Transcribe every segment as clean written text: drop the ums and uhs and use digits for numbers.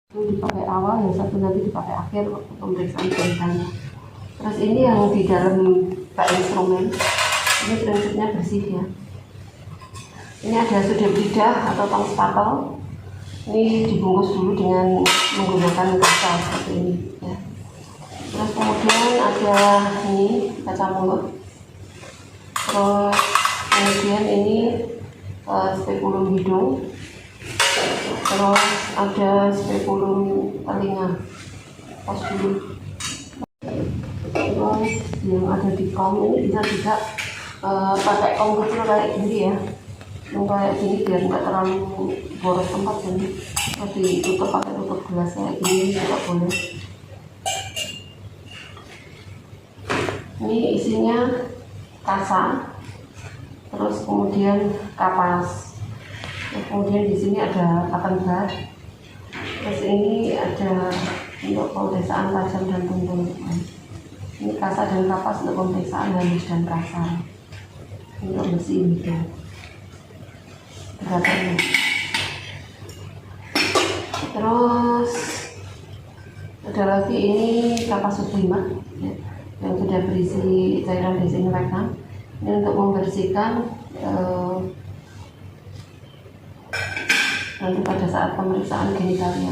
Itu dipakai awal, yang satu nanti dipakai akhir waktu pemeriksaan jantanya. Terus ini yang di dalam bak instrumen, ini prinsipnya bersih ya. Ini ada sudah lidah atau tong spatel. Ini dibungkus dulu dengan menggunakan kaca seperti ini ya. Terus kemudian ada ini kaca mulut. Terus kemudian ini spekulum hidung. Terus ada spekulum telinga, pas dulu. Terus yang ada di kom ini bisa juga pakai kom kecil kayak gini ya, yang kayak gini biar nggak terlalu boros tempat ini. Terus ditutup pakai tutup gelas kayak gini juga boleh. Ini isinya kasa, terus kemudian kapas. Kemudian di sini ada pakan bat. Terus ini ada untuk pemeriksaan tajam dan tumpul. Ini kasa dan kapas untuk pemeriksaan halus dan kasar. Untuk besi itu. Beratnya. Terus ada lagi ini kapas sublima ya, yang sudah berisi cairan desinfektan. Ini untuk membersihkan nanti pada saat pemeriksaan genitalia,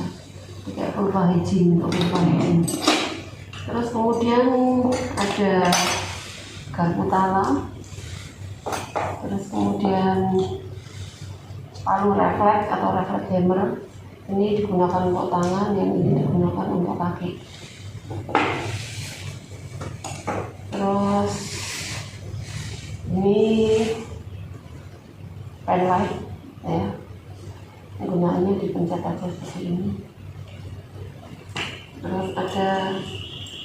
kayak vulva hygiene, untuk vulva hygiene. Terus kemudian ada garpu tala, terus kemudian palu refleks atau refleks hammer. Ini digunakan untuk tangan, yang ini digunakan untuk kaki. Terus ini pen light ya, gunaannya dipencet aja seperti ini. Terus ada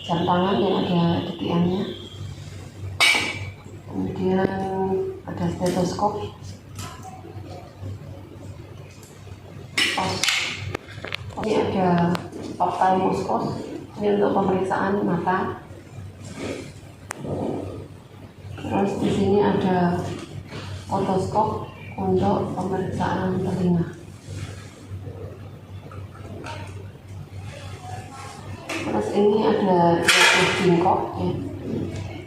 jam tangan yang ada detikannya. Kemudian ada stetoskop, ini ada ophthalmoscope, ini untuk pemeriksaan mata. Terus di sini ada otoskop untuk pemeriksaan telinga. Terus ini ada bingkok ya.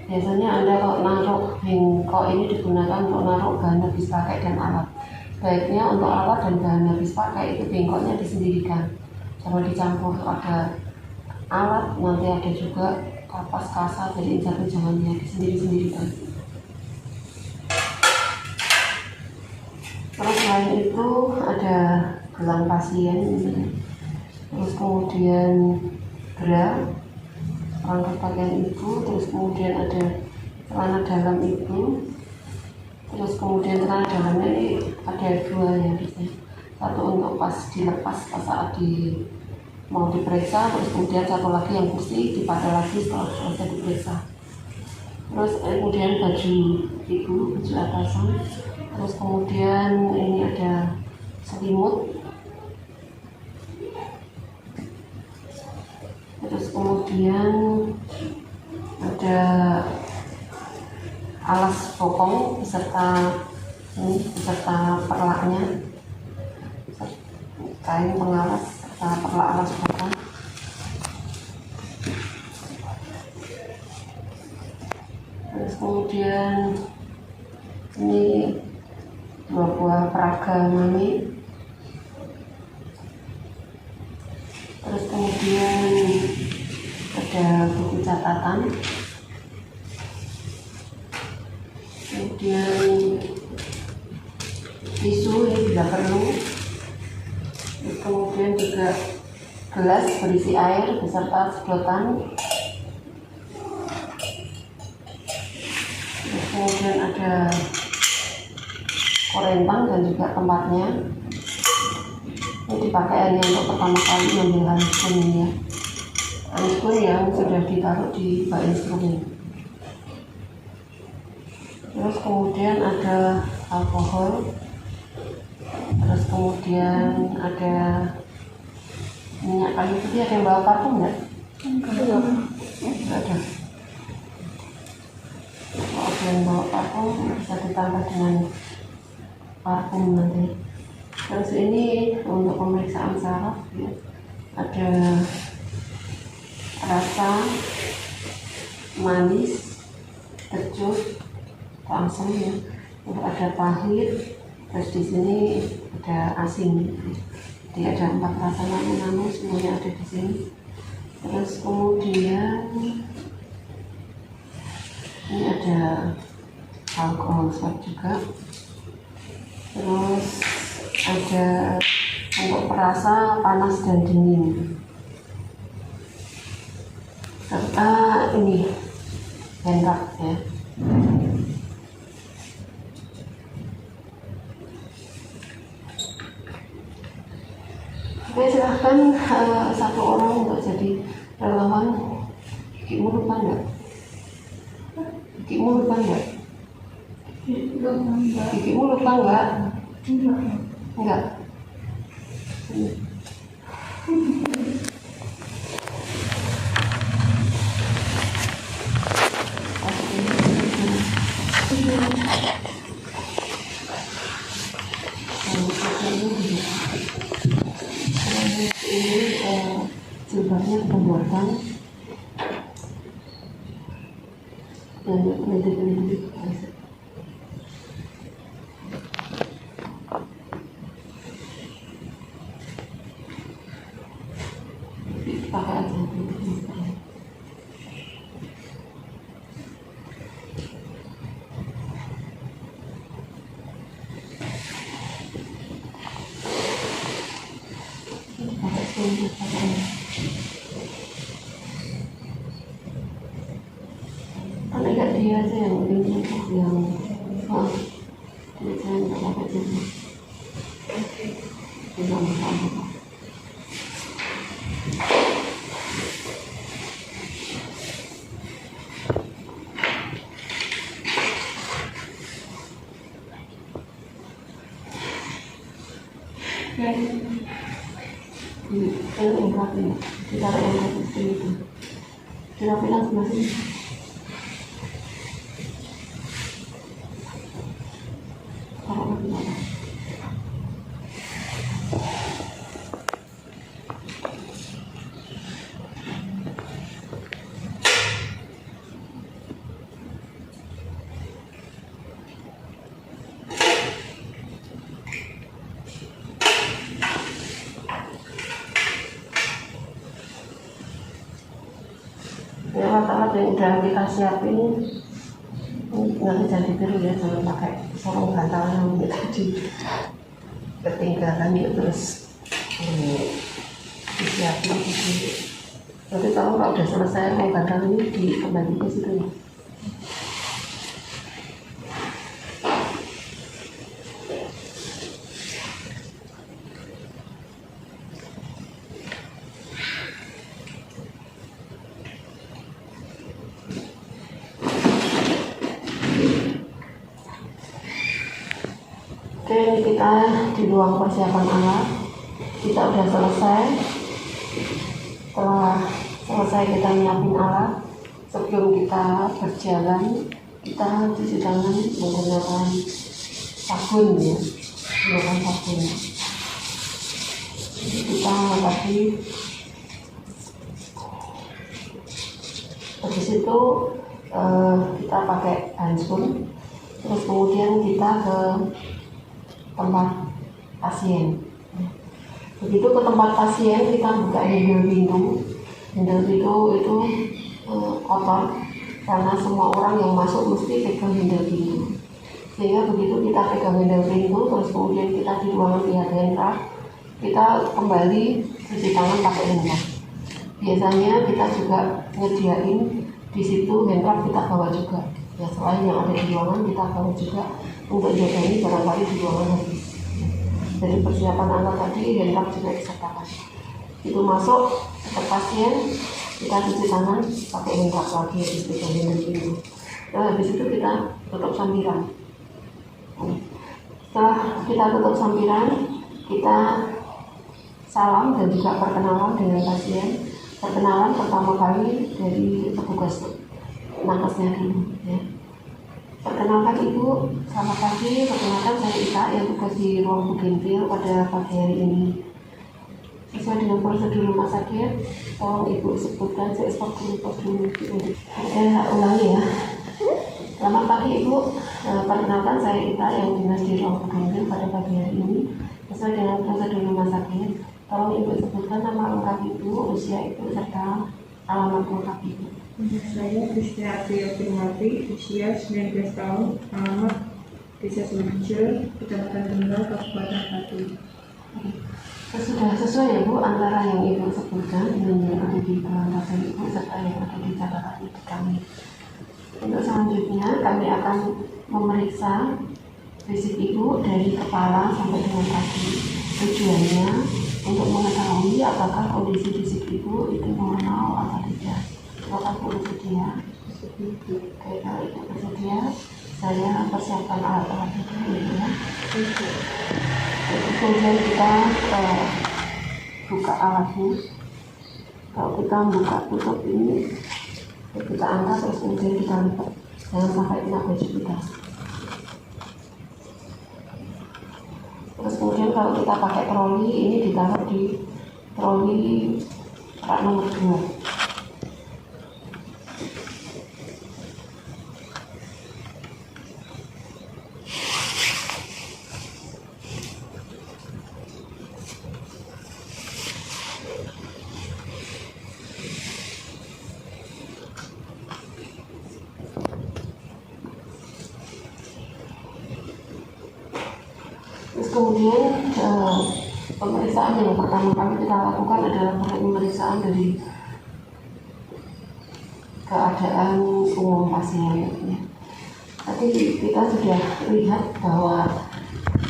Biasanya Anda kalau naruh bingkok ini digunakan untuk naruh bahan habis pakai dan alat. Baiknya untuk alat dan bahan habis pakai itu bingkoknya disendirikan, jangan dicampur. Ada alat nanti ada juga kapas kasa, jadi satu jangan ya disendiri-sendirikan. Terus selain itu ada gelang pasien ini. Terus kemudian bra, rangka pakaian ibu. Terus kemudian ada celana dalam ibu. Terus kemudian celana dalamnya ini ada dua ya, satu untuk pas dilepas pas saat mau diperiksa, terus kemudian satu lagi yang bersih dipakai lagi setelah selesai diperiksa. Terus kemudian baju ibu, baju atasan. Terus kemudian ini ada selimut. Terus kemudian ada alas bokong beserta perlaknya, kain pengalas serta perlak alas bokong. Terus kemudian ini dua buah peraga mami. Terus kemudian ada buku catatan. Kemudian tisu ini tidak perlu. Kemudian juga gelas berisi air beserta sedotan. Terus kemudian ada korentang dan juga tempatnya. Ini dipakai hanya untuk pertama kali mengambil handphone ini ya, handphone yang sudah ditaruh di bak instrumen. Terus kemudian ada alkohol. Terus kemudian ada minyak kayu putih. Ada yang bawa parfum nggak? Enggak ada. Kalau ada yang bawa parfum bisa ditambah dengan parfum nanti. Terus ini untuk pemeriksaan saraf ya. ada rasa manis, kecut, asam ya, ada pahit, terus di sini ada asin. Jadi ada 4 rasa nano semuanya ada di sini. Terus kemudian ini ada alkohol swab juga. Terus ada untuk perasa panas dan dingin. Serta ini handrak ya. Oke, silahkan satu orang untuk jadi relawan. Gigimu lupa enggak? Gigimu lupa enggak? Gigimu lupa enggak? Enggak. Ini jilbabnya pembuatan dan medik pakai aja. Kalau enggak dia aja yang ini yang dia saya enggak pakai jadi tidak bersama. Ini enggak ini kita yang seperti itu. Kita bilang sebelah sini. Ya, alat-alat yang udah kita siapin nanti jadi biru ya, jangan pakai sarung bantal yang tadi ketinggalan ya, terus disiapin gitu. Nanti kalau udah selesai sarung bantal ini dikembali ke situ ya. Oke, ini kita di ruang persiapan alat. Kita udah selesai. Setelah selesai kita nyiapin alat, sebelum kita berjalan, kita cuci tangan menggunakan sabun ya, menggunakan sabun. Kita tadi habis itu kita pakai handphone, terus kemudian kita ke tempat pasien. Begitu ke tempat pasien, kita buka handle pintu. Handle pintu itu kotor karena semua orang yang masuk mesti pegang handle pintu. Sehingga begitu kita pegang handle pintu, terus kemudian kita di ruangan lihat handrak, kita kembali cuci tangan pakai handrak. Biasanya kita juga nyediain di situ handrak, kita bawa juga. Ya, selain yang ada di ruangan, kita bawa juga untuk jaga ini barangkali di ruangan habis. Jadi persiapan alat tadi handrak juga disertakan. Itu masuk ke pasien, kita cuci tangan pakai handrak lagi habis pegang handle pintu. Nah, habis itu kita tutup sampiran. Setelah kita tutup sampiran, kita salam dan juga perkenalan dengan pasien. Perkenalan pertama kali dari petugas nakesnya dulu ya. Perkenalkan Ibu, selamat pagi. Perkenalkan saya Ika yang tugas di ruang Bugenvil pada pagi hari ini. sesuai dengan prosedur rumah sakit. Tolong ibu sebutkan, saya stop dulu. Ulangi ya. Selamat pagi ibu, perkenalkan saya Ita yang dinas di ruang Kedungil pada pagi hari ini. Sesuai dengan prosedur rumah sakit, tolong ibu sebutkan nama lengkap ibu, usia ibu, serta alamat lengkap ibu. Saya Kristiati Firmati, usia 19 tahun, alamat Desa Sumberjo, Kecamatan Kendal, Kabupaten Pati. Sudah sesuai ya Bu, antara yang ibu sebutkan dengan yang ada di kelengkapan ibu serta yang ada di catatan ibu kami. Untuk selanjutnya kami akan memeriksa fisik ibu dari kepala sampai dengan kaki. Tujuannya untuk mengetahui apakah kondisi fisik ibu itu normal atau tidak. Apakah ibu bersedia? Oke, kalau ibu bersedia, saya persiapkan alat-alat itu ya. Kemudian kita buka alatnya. Kalau kita buka tutup ini, kita angkat terus kemudian kita lipat, jangan sampai kena baju kita. Terus kemudian kalau kita pakai troli, ini ditaruh di troli rak nomor 2. Terus kemudian pemeriksaan yang pertama kali kita lakukan adalah pemeriksaan dari keadaan umum pasien. Tadi kita sudah lihat bahwa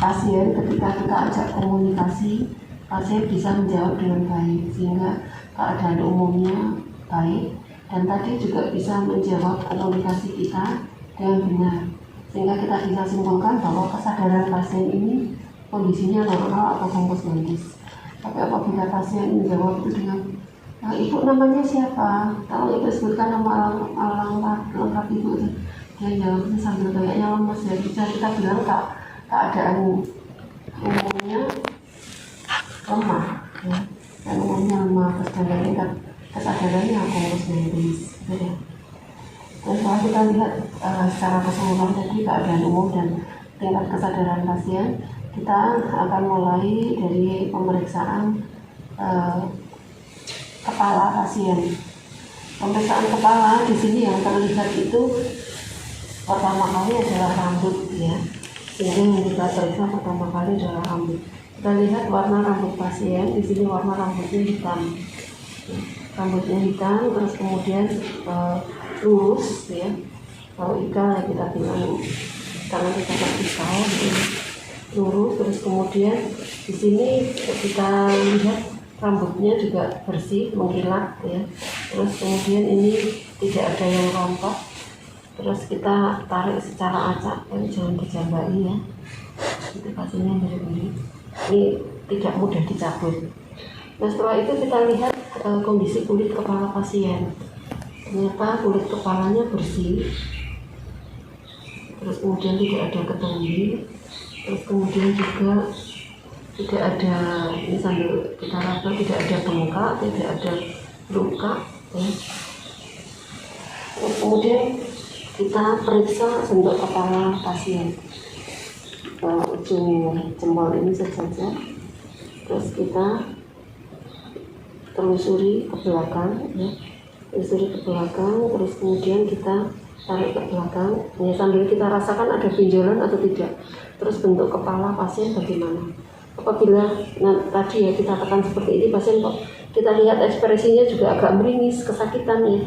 pasien ketika kita ajak komunikasi, pasien bisa menjawab dengan baik sehingga keadaan umumnya baik, dan tadi juga bisa menjawab komunikasi kita dengan benar. Sehingga kita bisa simpulkan bahwa kesadaran pasien ini kondisinya normal atau fokus medis. Tapi apabila pasien menjawab itu dengan ibu namanya siapa? Kalau ibu sebutkan nama lengkap ibu, dia jawabnya sambil kayaknya lemes ya. Bisa kita bilang keadaan umumnya lemah, ya. Dan umumnya lemah, kesadarannya fokus medis. Ya. Dan setelah kita lihat secara keseluruhan tadi keadaan umum dan tingkat kesadaran pasien, kita akan mulai dari pemeriksaan kepala pasien. Pemeriksaan kepala di sini yang terlihat itu pertama kali adalah rambut ya. Sehingga yang kita periksa pertama kali adalah rambut. Kita lihat warna rambut pasien, di sini warna rambutnya hitam. Rambutnya hitam, terus kemudian lurus ya. Kalau ikal ya kita bilang karena kita vertikal gitu, lurus. Terus kemudian di sini kita lihat rambutnya juga bersih, mengkilat ya. Terus kemudian ini tidak ada yang rontok. Terus kita tarik secara acak, jangan dijambai ya. Itu pasiennya beri-beri. Ini tidak mudah dicabut. Nah setelah itu kita lihat kondisi kulit kepala pasien. Ternyata kulit kepalanya bersih, terus kemudian tidak ada ketombe, terus kemudian juga tidak ada, ini sambil kita raba, tidak ada bengkak, tidak ada luka ya. Terus kemudian kita periksa bentuk kepala pasien, ujung jempol ini sejajar, terus kita telusuri ke belakang ya. Telusuri ke belakang, terus kemudian kita tarik ke belakang ya, sambil kita rasakan ada benjolan atau tidak. Terus bentuk kepala pasien bagaimana. Apabila tadi ya kita tekan seperti ini, pasien kok kita lihat ekspresinya juga agak meringis, kesakitan ya.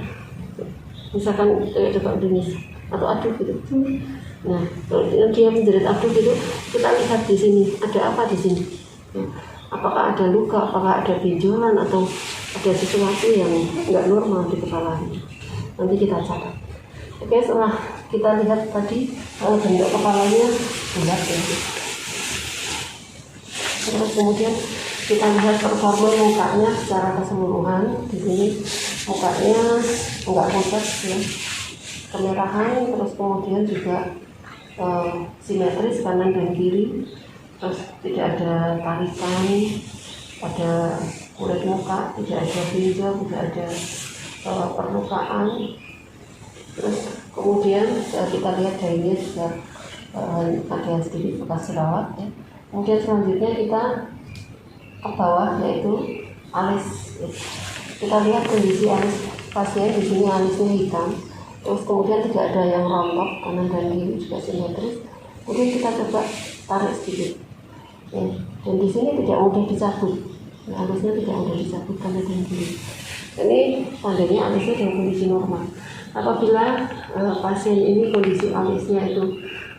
Misalkan coba meringis atau aduh gitu. Nah kalau dia menjerit aduh gitu, kita lihat di sini ada apa di sini ya. Apakah ada luka, apakah ada benjolan atau ada sesuatu yang nggak normal di kepalanya. Nanti kita catat. Oke, setelah kita lihat tadi bentuk kepalanya bulat ya. Terus kemudian kita lihat performa mukanya secara keseluruhan. Di sini mukanya nggak pucat ya, kemerahan, terus kemudian juga simetris kanan dan kiri. Terus tidak ada tarikan pada kulit muka, tidak ada benjol, tidak ada perlukaan. Terus kemudian kita lihat dahinya juga ada sedikit bekas jerawat ya. Kemudian selanjutnya kita ke bawah, yaitu alis. Kita lihat kondisi alis pasien. Di sini alisnya hitam, terus kemudian tidak ada yang rontok, kanan dan kiri juga simetris. Kemudian kita coba tarik sedikit ya. Dan di sini tidak mudah dicabut ya, alisnya tidak mudah dicabut kanan dan kiri. Ini tandanya alisnya dalam kondisi normal. Apabila pasien ini kondisi alisnya itu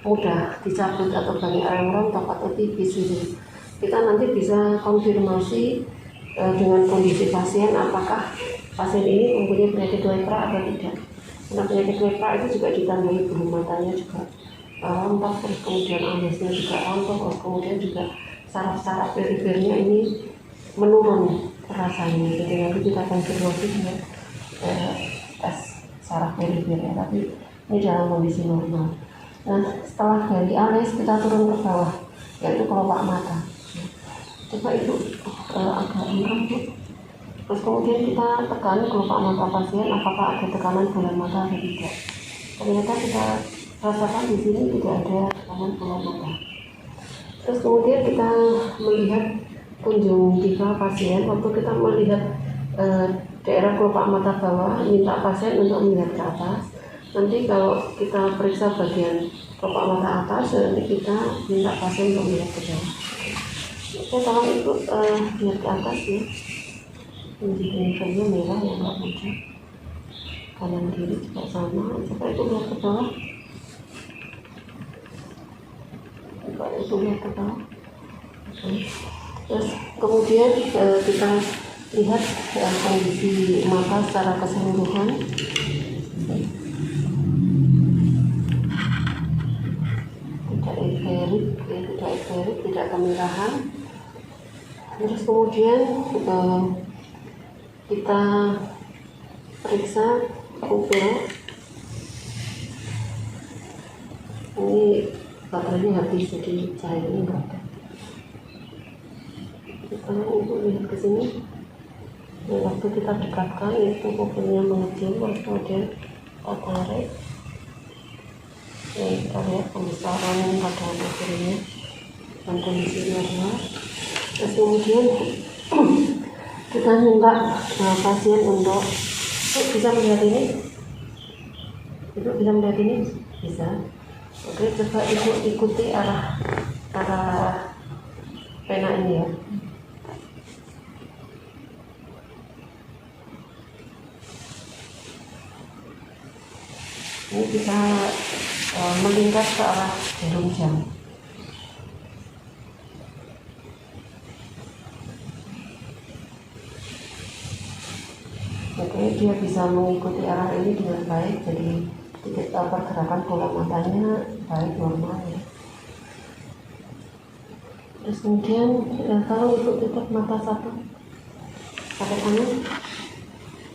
mudah dicabut atau banyak yang rontok atau tipis gitu, kita nanti bisa konfirmasi dengan kondisi pasien apakah pasien ini mempunyai penyakit lepra atau tidak. Karena penyakit lepra itu juga ditandai bulu matanya juga rontok, terus kemudian alisnya juga rontok, terus kemudian juga saraf-saraf perifernya ini menurun rasanya. Jadi nanti kita konfirmasi dengan tes saraf perifernya, tapi ini dalam kondisi normal. Nah, setelah dari alis kita turun ke bawah, yaitu kelopak mata. Coba itu agak murah Bu. Terus kemudian kita tekan kelopak mata pasien, apakah ada tekanan bola mata atau tidak. Ternyata kita rasakan di sini tidak ada tekanan bola mata. Terus kemudian kita melihat konjungtiva pasien. Waktu kita melihat daerah kelopak mata bawah, minta pasien untuk melihat ke atas. Nanti kalau kita periksa bagian kelopak mata atas, nanti kita minta pasien untuk melihat ke bawah. Saya tolong itu lihat ke atas ya. Konjungtivanya merah ya, nggak muncul. Kanan kiri juga sama. Coba itu lihat ke bawah. Coba itu lihat ke bawah. Terus kemudian kita lihat kondisi mata secara keseluruhan. Tidak ekterik, tidak kemerahan. Terus kemudian kita periksa pupil. Ini baterainya habis, jadi cahayanya nggak ada. Kita untuk lihat ke sini. Dan waktu kita dekatkan itu pupilnya mengecil, terus kemudian kita tarik. Nah, kita lihat pembesaran pada pupilnya dan kondisi normal. Terus kemudian kita minta pasien untuk bisa melihat ini. Ibu bisa melihat ini? Bisa. Oke, coba ibu ikuti arah pena ini ya. Ini bisa melintas ke arah jarum jam. Jadi dia bisa mengikuti arah ini dengan baik, jadi pergerakan bola matanya baik, normal ya. Terus kemudian kalau untuk tutup mata satu pakai tangan,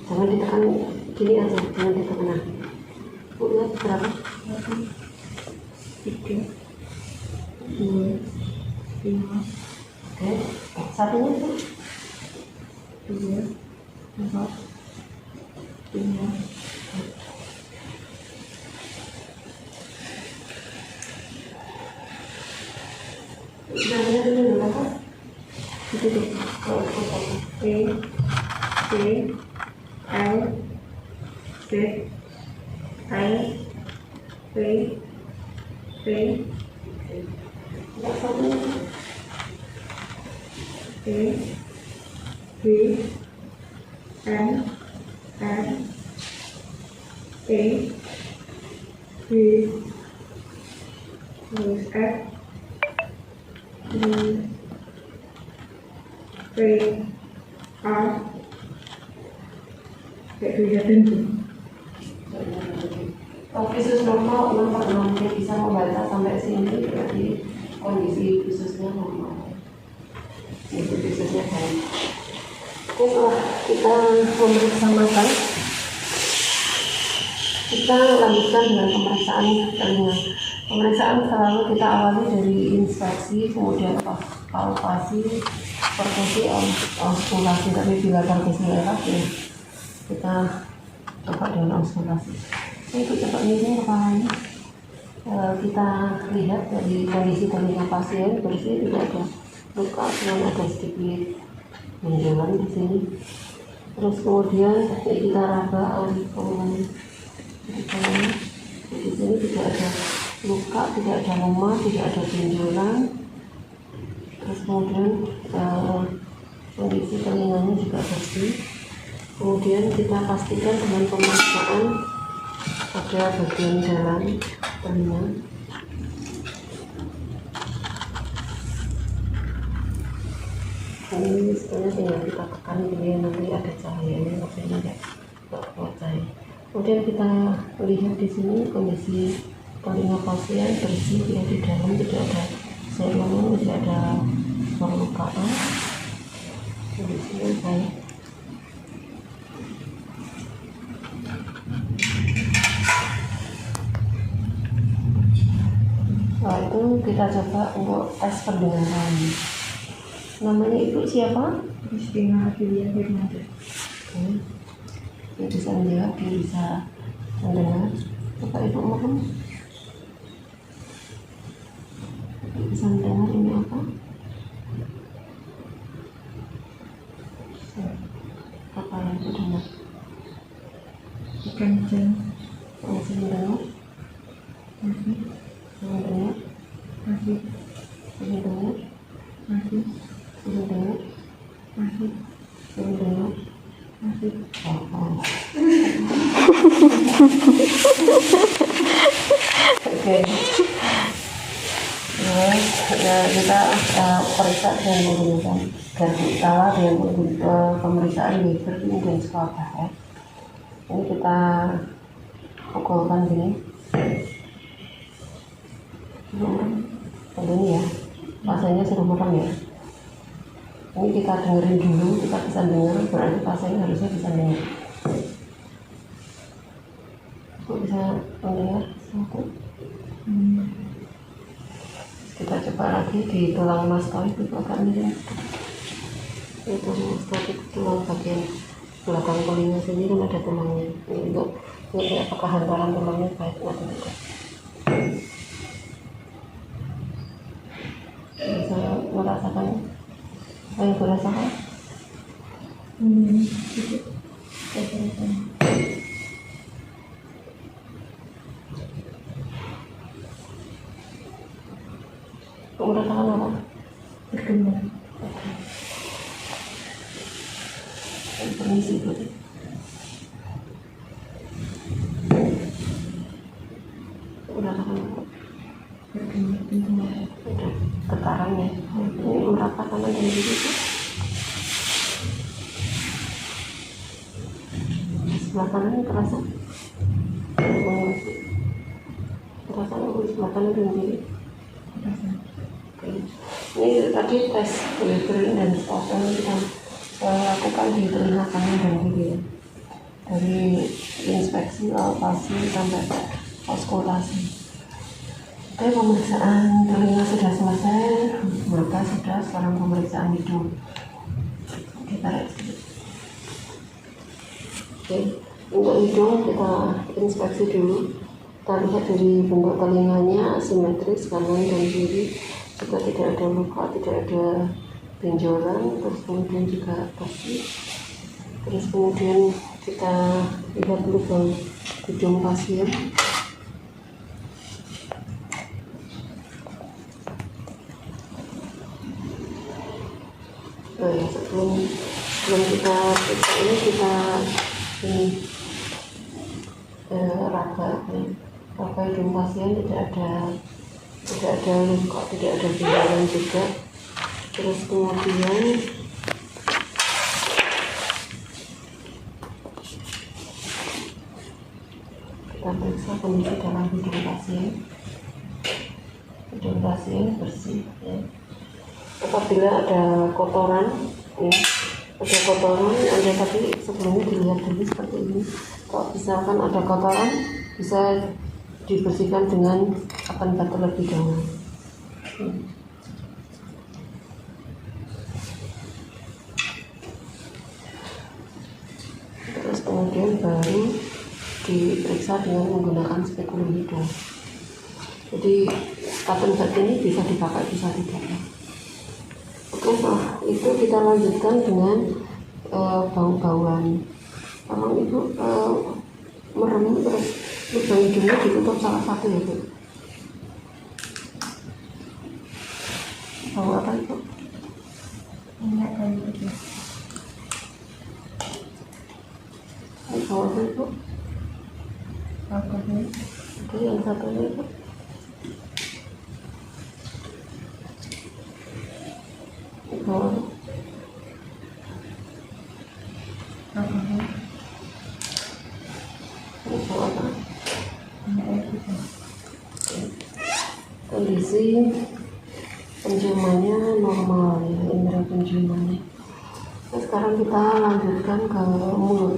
jangan ditekan gini aja, jangan ditekan. Bu lihat berapa? 3, 2, 5. Oke, satunya tuh 2, 4, 5. Jangan dulu berapa? Itu tuh. P, T, L, Z, I, P, P, P, B, N, N, A, B, terus F, D, P, R, kayak kelihatan tuh. Visus normal 6/6, dia bisa membaca sampai sini, berarti kondisi visusnya normal. Itu visusnya baik. Setelah kita memeriksa mata, kita lanjutkan dengan pemeriksaan telinga. Pemeriksaan selalu kita awali dari inspeksi, kemudian palpasi, perkusi, auskulasi. Tapi bila perkusi lewat ya kita coba dengan auskulasi. Itu coba miring kepalanya. Kita lihat dari kondisi telinga pasien bersih, tidak ada luka, cuma ada sedikit benjolan di sini. Terus kemudian kita raba aurikulum. Di sini tidak ada luka, tidak ada lemah, tidak ada benjolan. Terus kemudian kondisi telinganya juga bersih. Kemudian kita pastikan dengan pemeriksaan pada bagian dalam telinga. Ini sebenarnya tinggal kita tekan gini, nanti ada cahayanya, tapi ini enggak kuat cahaya. Kemudian kita lihat di sini kondisi telinga pasien bersih, ya, di dalam tidak ada serangan, tidak ada perlukaan. Di sini baik. Setelah itu kita coba untuk tes pendengaran. Namanya ibu siapa? Christina Afilia Firmansyah. Dia bisa menjawab, dia bisa mendengar. Coba ibu ngomong. Ibu bisa mendengar ini apa? Apa yang ibu dengar? Bukan jam. Masih mendengar? Masih. Mendengar? Masih. Mendengar? Masih. Mendengar? Masih. Mendengar? Masih. Oke. Ya, kita periksa dengan menggunakan garpu utara dengan pemeriksaan Weber dan Squabah, ya. Ini kita pukulkan gini. Ini ya, pasiennya suruh makan ya. Ini kita dengerin dulu, kita bisa dengar, berarti pasien harusnya bisa dengar. Kok bisa mendengar sesuatu? Kita coba lagi di tulang mastoid, itu agak miring. Itu mastoid, tulang bagian belakang telinga sini kan ada tulangnya. Ini untuk melihat apakah hantaran tulangnya baik atau tidak. Bisa merasakan apa yang dirasakan? Merasakan apa? Berdengar. Permisi Bu. Merasakan apa? Berdengar. Ada getarannya. Ini merata kanan dan kiri. Sebelah kanan terasa. Terasa di sebelah kanan dan kiri. Oke. Ini tadi tes Weber dan Squabah kita lakukan di telinga kanan dan kiri. Dari inspeksi, palpasi sampai auskultasi. Oke, pemeriksaan telinga sudah selesai, mata sudah, sekarang pemeriksaan hidung. Kita lihat sedikit. Oke, untuk hidung kita inspeksi dulu. Kita lihat dari bentuk telinganya asimetris, kanan dan kiri, juga tidak ada luka, tidak ada benjolan, terus kemudian juga bersih. Terus kemudian kita lihat lubang hidung pasien. Sebelum kita periksa ini kita raba hidung pasien, tidak ada luka, tidak ada benjolan juga. Terus kemudian kita periksa kondisi dalam hidung pasien. Hidung pasien bersih, ya. Apabila ada kotoran, ya, ada tapi sebelumnya dilihat dulu seperti ini. Kalau misalkan ada kotoran, bisa dibersihkan dengan pakan batu lebih dahulu. kemudian baru diperiksa dengan menggunakan spekulum hidung. Jadi paten bat ini bisa dipakai, bisa tidak. Oke, setelah itu kita lanjutkan dengan bau-bauan. Tolong ibu merem terus lubang hidungnya ditutup salah satu ya bu. Bau apa itu? Minyak kayu putih. Bau apa itu? Alkohol. Oke, yang satunya itu. Bau apa? Alkohol. Ini bau apa? Minyak air putih. Kondisi penciumannya normal ya, indera penciumannya. Nah, sekarang kita lanjutkan ke mulut.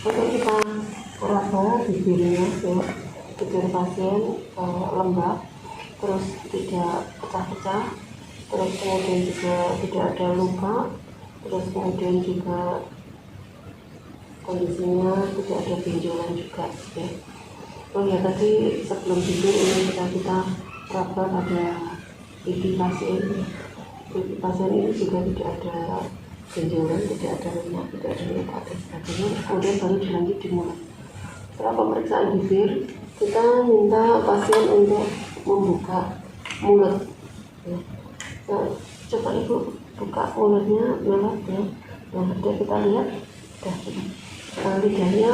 Oke, kita raba bibirnya ya, bibir pasien lembab, terus tidak pecah-pecah, terus kemudian juga tidak ada luka, terus kemudian juga kondisinya tidak ada benjolan juga ya. Oh ya, tadi sebelum tidur ini kita raba pada pipi pasien. Pipi pasien ini juga tidak ada benjolan, tidak ada renyah, tidak ada luka dan sebagainya. Kemudian baru dilanjut di mulut. Setelah pemeriksaan bibir, kita minta pasien untuk membuka mulut ya. Nah, coba ibu buka mulutnya melat ya. Nah, kita lihat lidahnya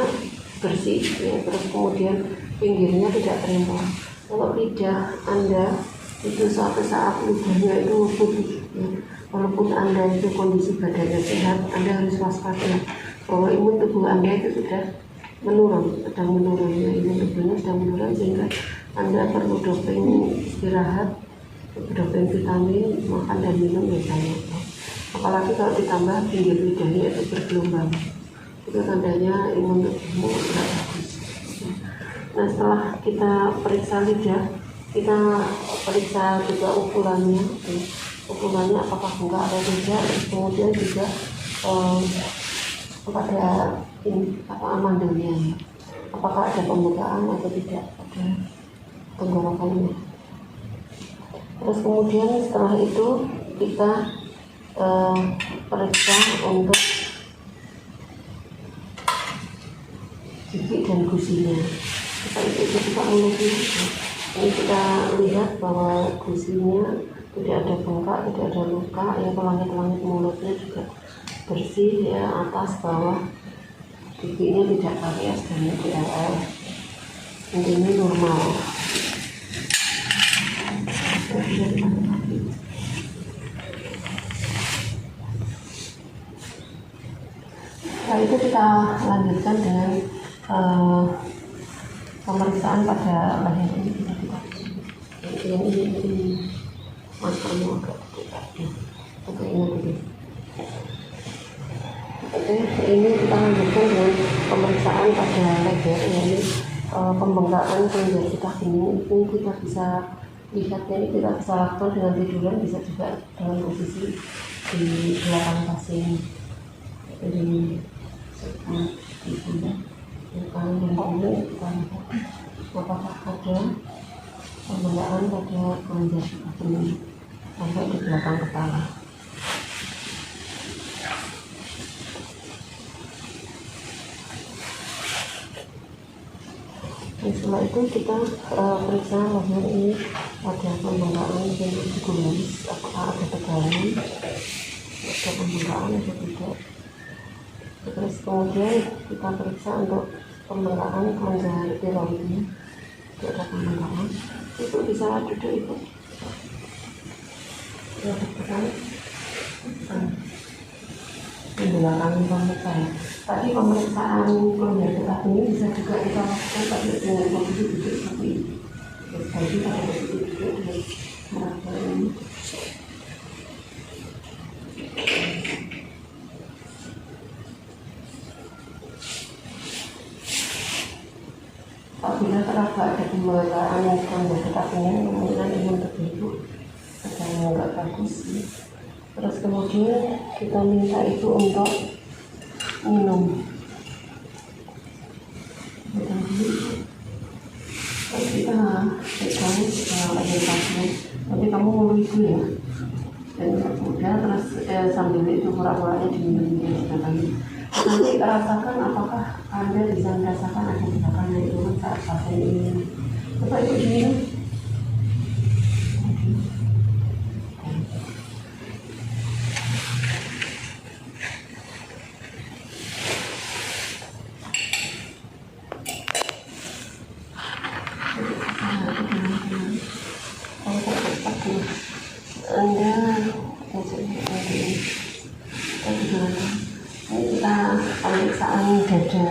bersih ya, terus kemudian pinggirnya tidak terempar. Kalau lidah Anda itu suatu saat lidahnya itu putih ya, walaupun Anda itu kondisi badannya sehat, Anda harus waspada bahwa imun tubuh Anda itu sudah menurun, sedang menurun ya, imun tubuhnya sedang menurun, sehingga Anda perlu doping istirahat, doping vitamin, makan dan minum yang banyak ya. Apalagi kalau ditambah pinggir lidahnya itu bergelombang, itu tandanya imun tubuhmu tidak bagus. Nah, setelah kita periksa lidah, kita periksa juga ukurannya apakah enggak ada tidak, kemudian juga pada amandelnya ya, apakah ada pembukaan atau tidak pada tenggorokannya. Terus kemudian setelah itu kita periksa untuk gigi dan gusinya. Kita buka mulutnya. Ini kita lihat bahwa gusinya tidak ada bengkak, tidak ada luka ya, langit-langit mulutnya juga bersih ya, atas bawah, giginya tidak karies dan tidak ini normal. Setelah itu kita lanjutkan dengan pemeriksaan pada leher ini. Yang ini maskernya agak tidak ya. Oke, ini dulu. Oke, ini kita lanjutkan dengan pemeriksaan pada leher, yaitu pembengkakan kelenjar getah bening. Itu kita bisa lihatnya, ini kita bisa lakukan dengan tiduran, bisa juga dengan posisi di belakang pasien. Jadi di pundak, di kanan dan kiri kita lihat apakah ada pembengkakan pada kelenjar getah bening sampai di belakang kepala. Setelah itu kita periksa leher ini ada pembengkakan ventricularis, apakah ada tegangan, ada pembengkakan atau tidak. Terus kemudian kita periksa untuk pembengkakan kelenjar tiroidnya, tidak ada pembengkakan. Itu bisa duduk itu. Ya, tekan. Membelakangi pemeriksaan. Tadi pemeriksaan kelenjar getah bening bisa juga kita lakukan tapi dengan posisi duduk seperti ini. Jadi pada posisi duduk dengan meraba ini. Apabila terasa ada pemeriksaan kelenjar getah bening, kemungkinan imun tubuh itu sedang nggak bagus. Terus kemudian kita minta itu untuk minum. Kita pegang air pasien, tapi kamu ngomong itu ya. Dan kemudian terus sambil itu pura-puranya diminum sekali. Nanti rasakan apakah Anda bisa merasakan ada gerakan yang turun saat pasien ini. Coba itu diminum. Kita pemeriksaan dada.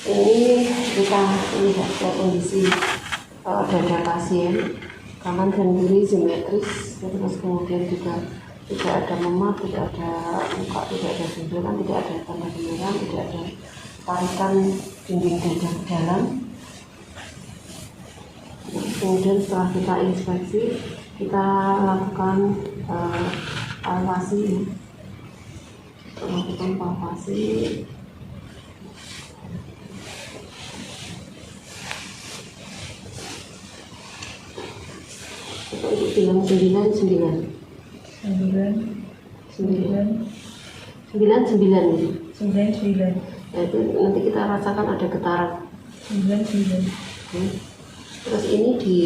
Ini kita lihat kondisi dada pasien, kanan dan kiri simetris, terus kemudian juga tidak ada memar, tidak ada luka, tidak ada benjolan, tidak ada tanda penyerang, tidak ada tarikan dinding dada ke dalam. Kemudian setelah kita inspeksi, kita lakukan palpasi, itu bilang 99 itu. Nah, itu nanti kita rasakan ada getaran 99. Terus ini di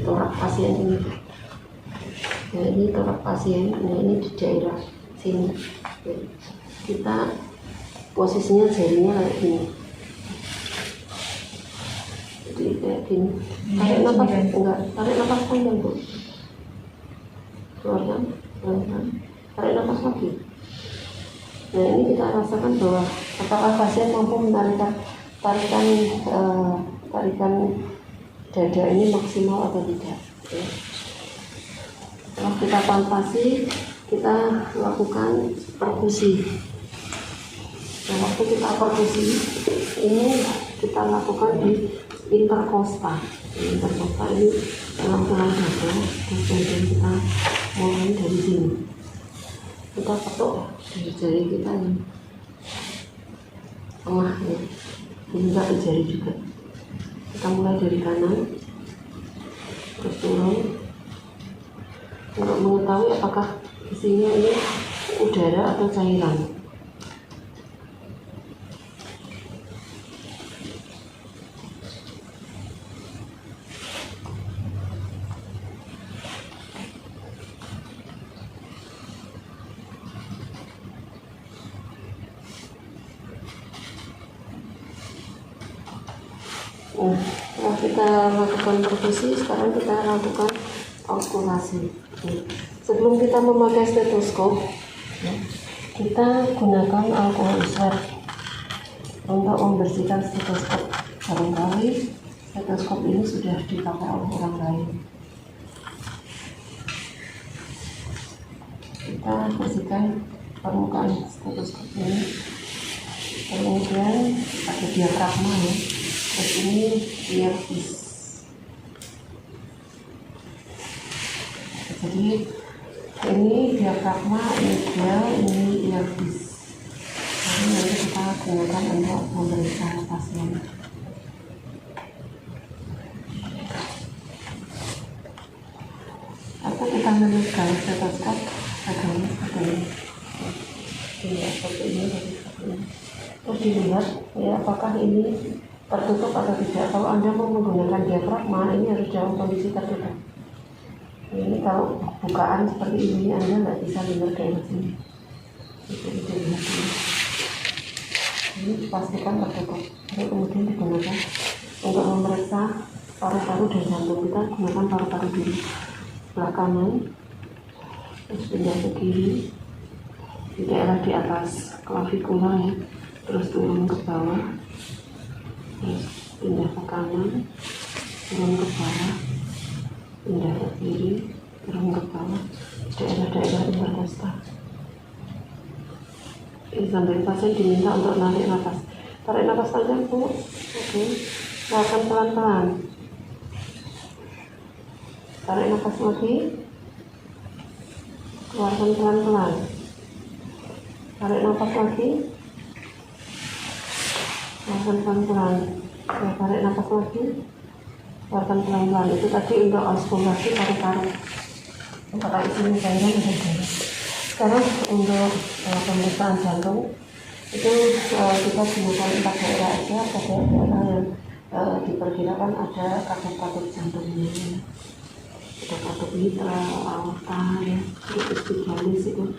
torak pasien ini. Nah, ini torak pasien, nah ini di daerah sini. Kita posisinya jarinya kayak gini. Jadi kayak gini. Tarik nafas, enggak, tarik nafas panjang Bu. Keluarkan, tarik nafas lagi. Nah, ini kita rasakan bahwa apakah pasien mampu menarikan tarikan dada ini maksimal atau tidak. Setelah kita palpasi, kita lakukan perkusi. Nah, waktu kita perkusi ini kita lakukan di interkosta. Interkosta ini tulang dada, terus kemudian kita mulai dari sini. Kita ketuk dari jari kita yang tengah ya, hingga ke jari juga. Kita mulai dari kanan, terus turun. Untuk mengetahui apakah isinya ini udara atau cairan. Setelah kita lakukan perkusi, sekarang kita lakukan okulasi. Sebelum kita memakai stetoskop, kita gunakan alkohol swab untuk membersihkan stetoskop. Barangkali stetoskop ini sudah dipakai oleh orang lain. Kita bersihkan permukaan stetoskop ini. Kemudian ada diafragma ya. Terus ini earpiece. Jadi ini diafragma, ini gel, ini earpiece. Jadi nanti kita gunakan untuk memeriksa pasien. Atau kita memegang stetoskop, pegangnya seperti ini. Seperti ini. Terus dilihat ya apakah ini tertutup atau tidak. Kalau Anda mau menggunakan diafragma, ini harus dalam kondisi tertutup. Ini kalau bukaan seperti ini, Anda nggak bisa dengar dari sini. Itu dilihat ini. Ini dipastikan tertutup. Lalu kemudian digunakan untuk memeriksa paru-paru dan jantung. Kita gunakan paru-paru dulu, sebelah kanan, terus pindah ke kiri, di daerah di atas klavikula ya, terus turun ke bawah, terus pindah ke kanan, turun ke bawah, pindah ke kiri, turun ke bawah, daerah-daerah interkostal. Ini sambil pasien diminta untuk narik nafas. Tarik nafas panjang, Bu. Oke. Keluarkan pelan-pelan. Tarik nafas lagi. Keluarkan pelan-pelan. Tarik nafas lagi. Keluarkan pelan-pelan. Oke, tarik nafas lagi. Keluarkan pelan-pelan. Itu tadi untuk auskultasi paru-paru. Apakah isinya cairan atau tidak? Sekarang untuk pemeriksaan jantung itu kita gunakan 4 daerah aja, pada daerah yang diperkirakan ada katup-katup jantungnya, ada katup mitral, aorta, ya, terus spinalis itu.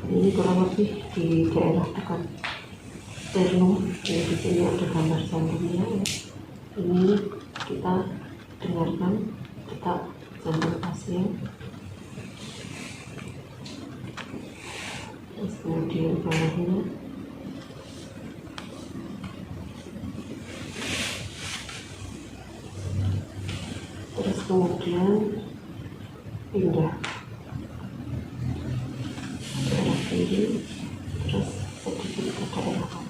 Ini kurang lebih di daerah dekat sternum. Ya, di sini ada gambar jantungnya. Ya. Ini kita dengarkan detak jantung pasien. Terus kemudian bawahnya, terus kemudian pindah ke arah kiri, terus sedikit ke daerah otak.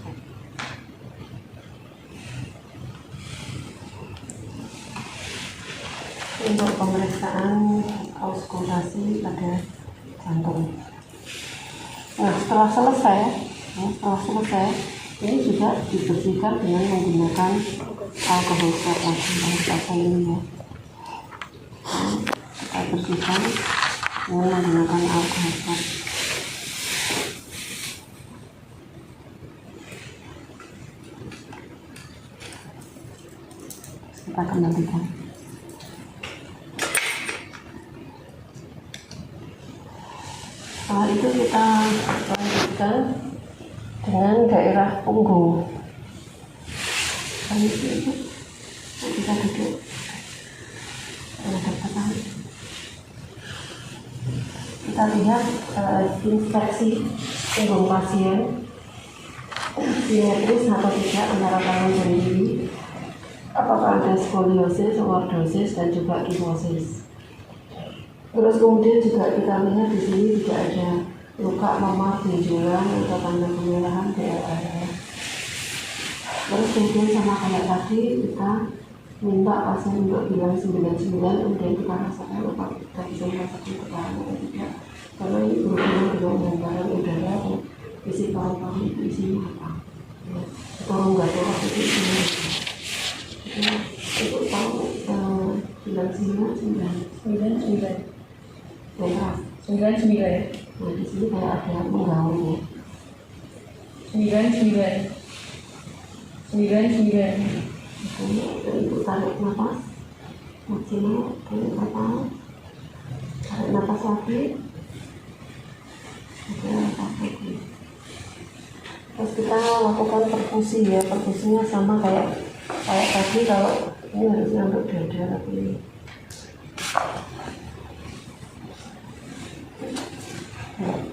Untuk pemeriksaan auskultasi pada jantung. Nah, setelah selesai, ini juga dibersihkan dengan menggunakan alkohol swab ini ya. Kita bersihkan dengan menggunakan alkohol swab. Kita kembalikan. Setelah itu kita lanjutkan dengan daerah punggung. Itu kita duduk. Kita lihat inspeksi punggung pasien simetris atau tidak antara tangan dan kiri. Apakah ada skoliosis, lordosis, dan juga kyphosis. Terus kemudian juga kita lihat di sini tidak ada luka memar, benjolan atau tanda kemerahan di area. Terus kemudian sama kayak tadi kita minta pasien untuk bilang 99, kemudian kita rasakan apa kita bisa merasakan tekanan atau tidak, karena ini berhubungan dengan gambaran udara dan isi paru-paru itu isinya apa. Kalau nggak ada waktu itu isinya itu tahu bilang 99. Ya, 99. nah di sini kayak ada menggaulnya. 99. Oke, ibu tarik nafas maksimal, tarik nafas lagi. Oke, nafas lagi. Terus kita lakukan perfusi ya, perfusinya sama kayak tadi. Kalau ini harusnya untuk dada, tapi ini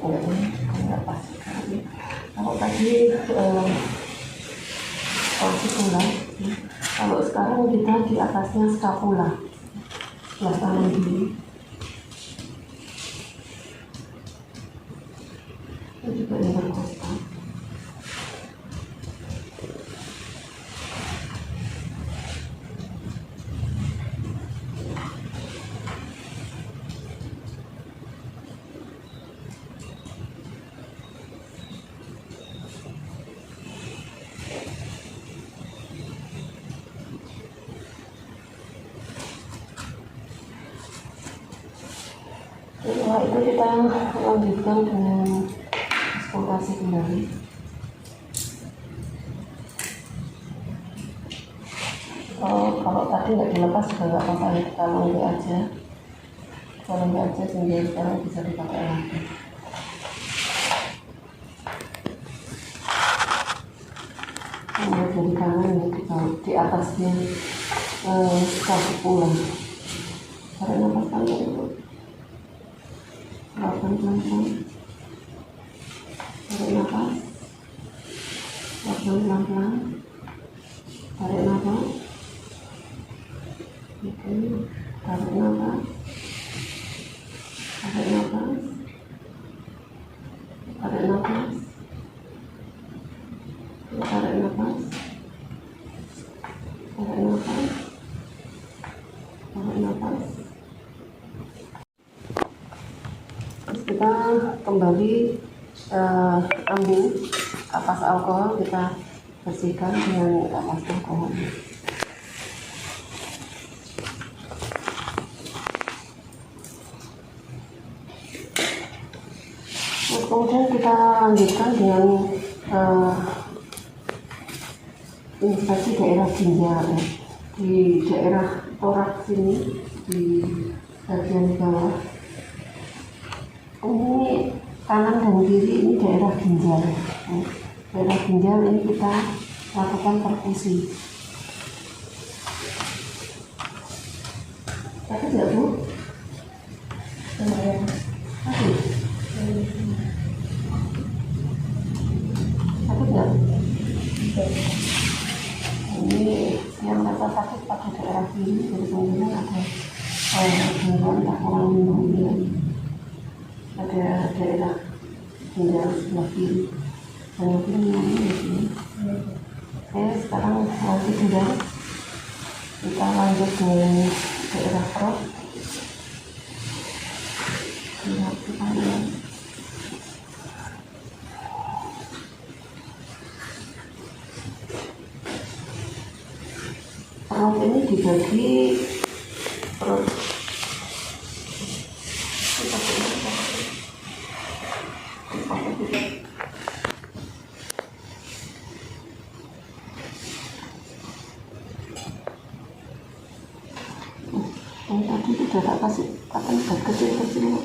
enggak pas sekali. Kalau tadi klavikula, kalau sekarang kita di atasnya skapula, sebelah kanan kiri. Itu juga interkostal. Setelah itu kita lanjutkan dengan auskultasi kembali. Kalau tadi nggak dilepas juga nggak apa-apa ya, kita longgar aja sehingga sekarang bisa dipakai lagi. Mulai dari kanan ya, di atasnya skapula. Tarik nafas panjang dulu. Pelan-pelan. pelan-pelan, tarik nafas. Oke, tarik nafas, tarik nafas, tarik nafas, tarik nafas, tarik nafas, tarik nafas. Terus kita kembali ambil kapas alkohol, kita bersihkan dengan kapas alkohol. Kemudian kita lanjutkan dengan inspirasi daerah ginjal, ya. Di daerah toraks ini, di bagian bawah ini, kanan dan kiri ini daerah ginjal, ya. Daerah ginjal ini kita lakukan perkusi. Sakit nggak, Bu? Sakit? Sakit nggak? Ini yang merasa sakit pada daerah kiri, jadi kemudian ada gangguan tak kurang minum ini pada daerah ginjal sebelah kiri, dan mungkin minumnya di sini. Oke, sekarang nanti sudah kita lanjut dengan daerah perut. Lihat kita lihat. Perut ini dibagi perut yang tadi sudah tak kasih kapan kecil-kecil.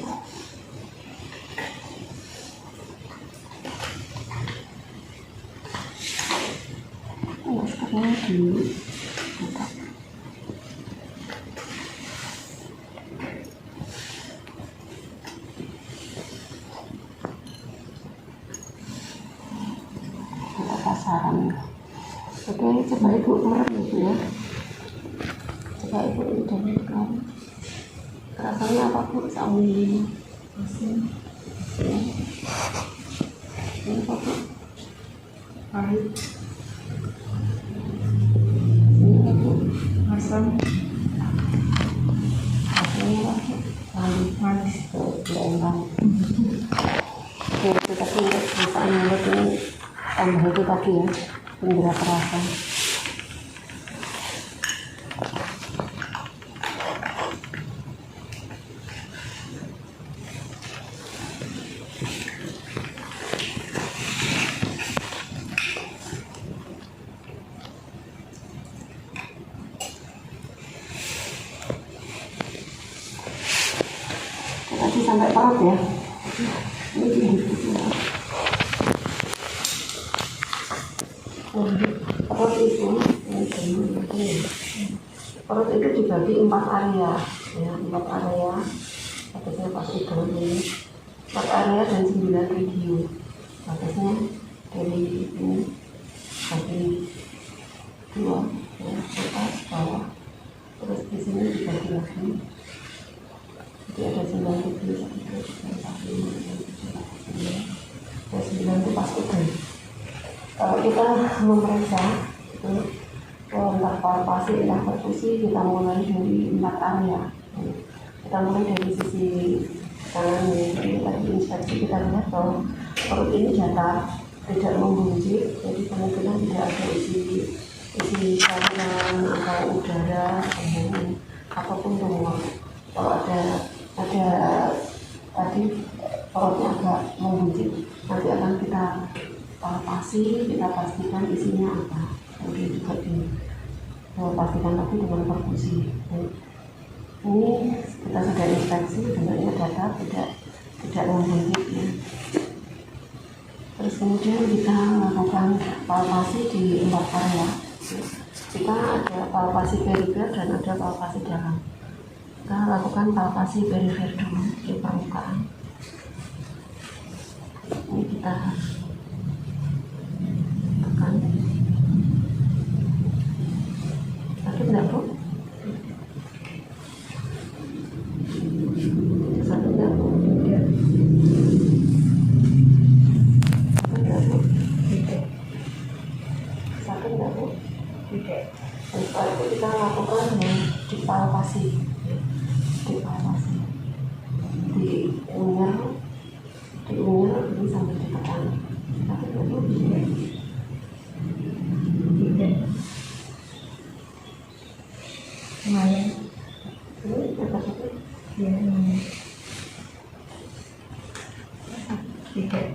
Sekarang dulu kita pasaran. Oke, coba Ibu merem itu ya. Coba Ibu ini dari sekarang. Rasanya apa, Bu? Sama ini. Ini apa, Bu? Pahit, Ini apa, Bu? asam, Rasanya apa, Bu? manis. Enak. Oke, itu tadi untuk perasaan mulut ini tambah itu tadi ya, indera perasa. Tadi sampai perut ya. Ini tinggi ya. Perut itu, perut itu dibagi 4 area, ya, 4 area. Batasnya pasti ini 4 area dan 9 region. Batasnya dari ini bagi 2, ya, atas bawah. Terus di sini dibagi lagi. Jadi ada 9 region, 9 itu pas udah. Kalau kita memeriksa itu entah palpasi, entah perkusi, kita mulai dari 4 area. Kita mulai dari sisi kanan ini, tadi inspeksi kita lihat bahwa perut ini datar, tidak membuncit, jadi kemungkinan tidak ada isi saluran atau udara ataupun ruang. Kalau ada tadi perutnya agak membuncit, nanti akan kita palpasi, kita pastikan isinya apa. Kemudian juga dipastikan lagi dengan perkusi. Ini kita sudah inspeksi, bentuknya datar, tidak membuncit ya. Terus kemudian kita melakukan palpasi di 4 area. Kita ada palpasi perifer dan ada palpasi dalam. Kita lakukan palpasi perifer dulu di permukaan. Ini kita tekan. ini sampai ditekan. Sakit itu Tidak. Lumayan. ini agak sakit. Ya, lumayan. Tidak.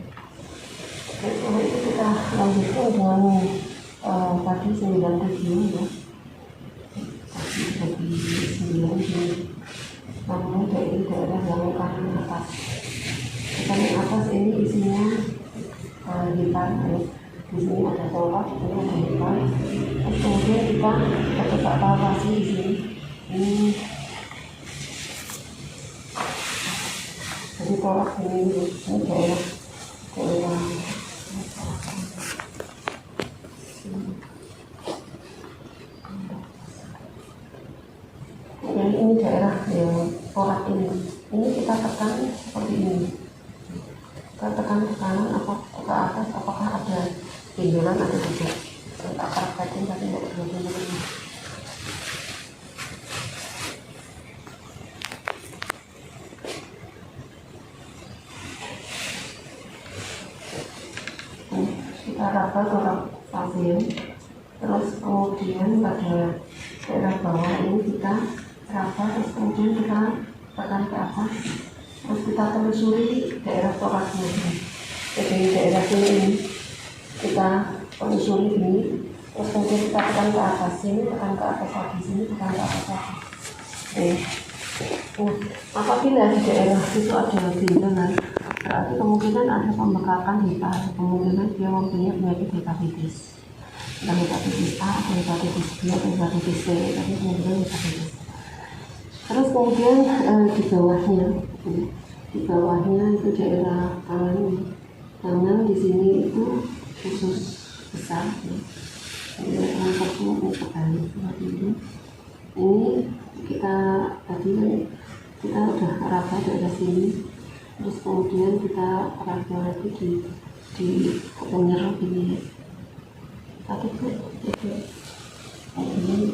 Kalau itu kita lanjutkan dengan tadi 9 ya. Tadi 9 di namun dari daerah yang kanan atas. Kanan atas ini isinya hitam. Di sini ada coklat, ini ada hitam. Terus kemudian kita coba evaluasi di sini. Ini jadi tolak ini daerah dan ini daerah yang tolak ini kita tekan seperti ini, kita tekan ke kanan apa ke atas, apakah ada benjolan atau tidak. Kita praktekin tapi tidak benar-benar. Kita raba ke pasien, terus kemudian pada daerah bawah ini kita raba, terus kemudian kita tekan ke atas, terus kita telusuri daerah toraknya. Jadi daerah sini ini kita telusuri ini, terus kemudian kita tekan ke atas sini, tekan ke atas lagi sini, tekan ke atas lagi. Apabila di daerah itu ada benjolan, berarti kemungkinan ada pembekakan hitam, kemungkinan dia mempunyai penyakit hepatitis, dan hepatitis A atau hepatitis B atau hepatitis C, tapi kemudian hepatitis. Terus kemudian di bawahnya itu daerah tangan di sini itu khusus besar, daerah satu sekali seperti itu. Ini kita tadi kita udah raba daerah sini, terus kemudian kita raba lagi di penyerap ini. Tapi itu ini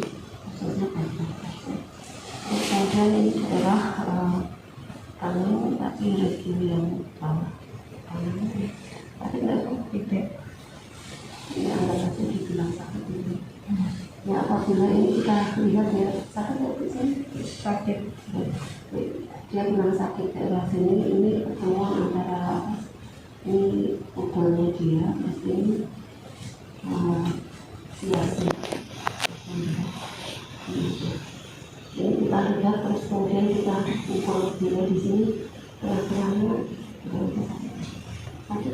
khususnya terus kemudian ini daerah tangan tapi review yang bawah tangan tapi tidak ini anggap saja dibilang sakit ini. Ya apabila ini kita lihat ya sakit ya di sini sakit, dia bilang sakit daerah sini, ini pertemuan antara ini udaranya dia, terus ini siasi. Ini kita lihat, terus kemudian kita ukur dia di sini tengah-tengahnya sakit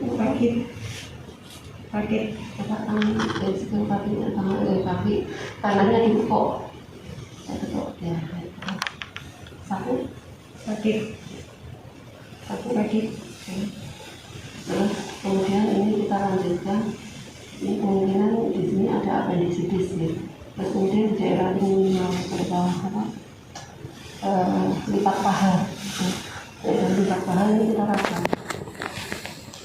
dari situ kaki tangannya dipukul ya sakit. Terus kemudian ini kita lanjutkan, ini kemungkinan di sini ada appendicitis ya. Terus kemudian di daerah ini yang berbawah lipat paha, daerah lipat paha ini kita raba.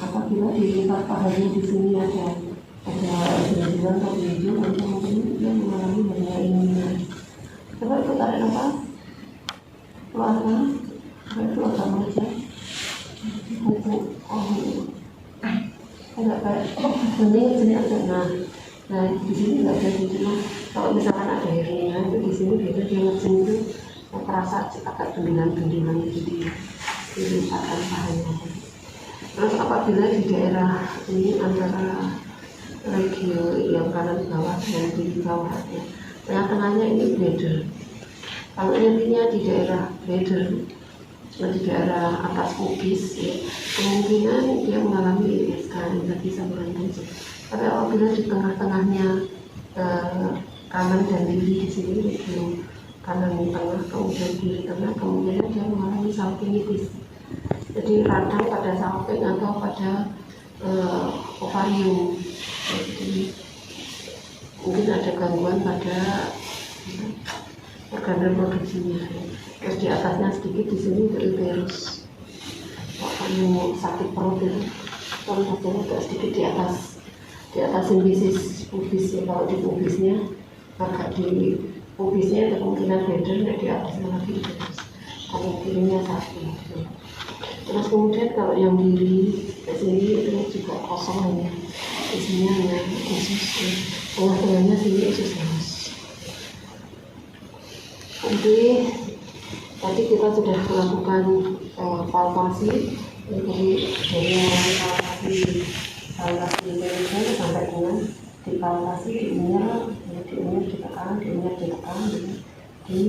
Apabila di lipat pahanya di sini ada benjolan atau hijau, nanti mungkin dia mengalami hernia inguinal. Coba itu tarik nafas, keluarkan, keluarkan aja. Enggak kayak sini aja. Nah di sini nggak ada cuma kalau misalkan ada hernia itu di sini dia ngeceng itu terasa agak benjolan itu di lipatan pahanya. Terus apabila di daerah ini antara regio yang kanan bawah dan di bawah ya, tengah-tengahnya ini bladder. Kalau nyerinya di daerah bladder, di daerah atas pubis ya, kemungkinan dia mengalami ISK, infeksi saluran kemih. Tapi apabila di tengah-tengahnya kanan dan kiri di sini regio kanan tengah kemudian kiri tengah, kemungkinan dia mengalami salpingitis. Jadi radang pada salping atau pada ovarium. Jadi mungkin ada gangguan pada organ reproduksinya. Terus di atasnya sedikit di sini uterus. Kalau sakit perut itu, kalau rasanya agak sedikit di atas simbisis pubis ya. Kalau di pubisnya agak di pubisnya ada kemungkinan bladder, di atasnya lagi uterus. Kalau kirinya sakit. Terus kemudian kalau yang di sini itu juga kosong ya, isinya hanya usus, tengah-tengahnya sini usus halus. Nanti tadi kita sudah melakukan palpasi, jadi dari mulai palpasi Indonesia sampai dengan dipalpasi diunyah ditekan di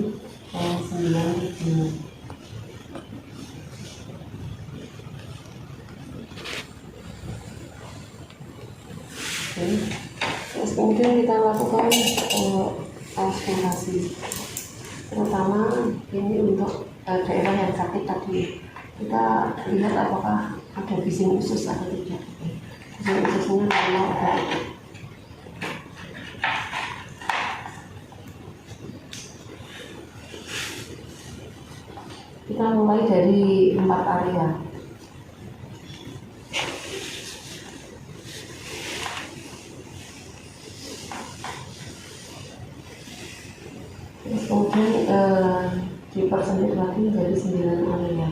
9 Juni. Terus kemudian kita lakukan auskultasi, terutama ini untuk daerah yang sakit tadi. Kita lihat apakah ada bising usus atau tidak. Bising ususnya normal atau tidak. Kita mulai dari 4 area. Terus kemudian dipersempit lagi menjadi 9 area.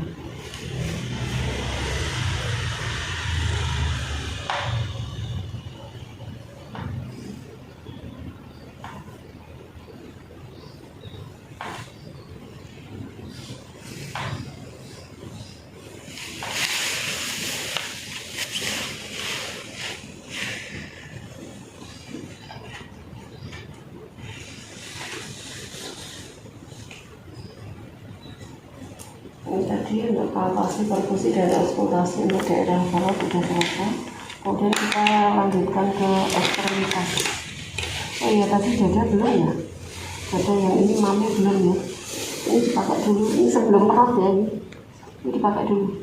Ini tadi untuk palpasi, perfusi, dan auskultasi untuk daerah barat sudah selesai. Kemudian kita lanjutkan ke ekstremitas. Oh iya, tadi dada belum ya? Dada yang ini mami belum ya? Ini dipakai dulu, ini sebelum perut ya, ini dipakai dulu.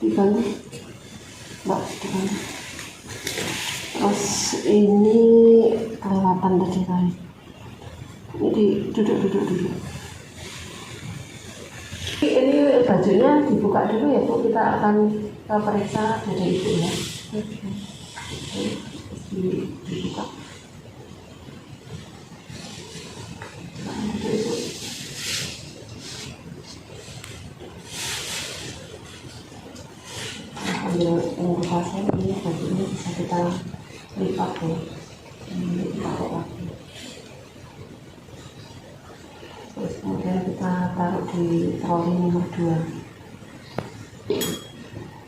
Dibantu, mbak, dibantu. Terus ini kelewatan tadi. Ini duduk. Ini bajunya dibuka dulu ya Bu, kita akan periksa dada Ibu ya. Dibuka. Ambil pasien, ini bajunya bisa kita lipat ya. Ini dipakai lagi. Terus kemudian kita taruh di troli nomor 2.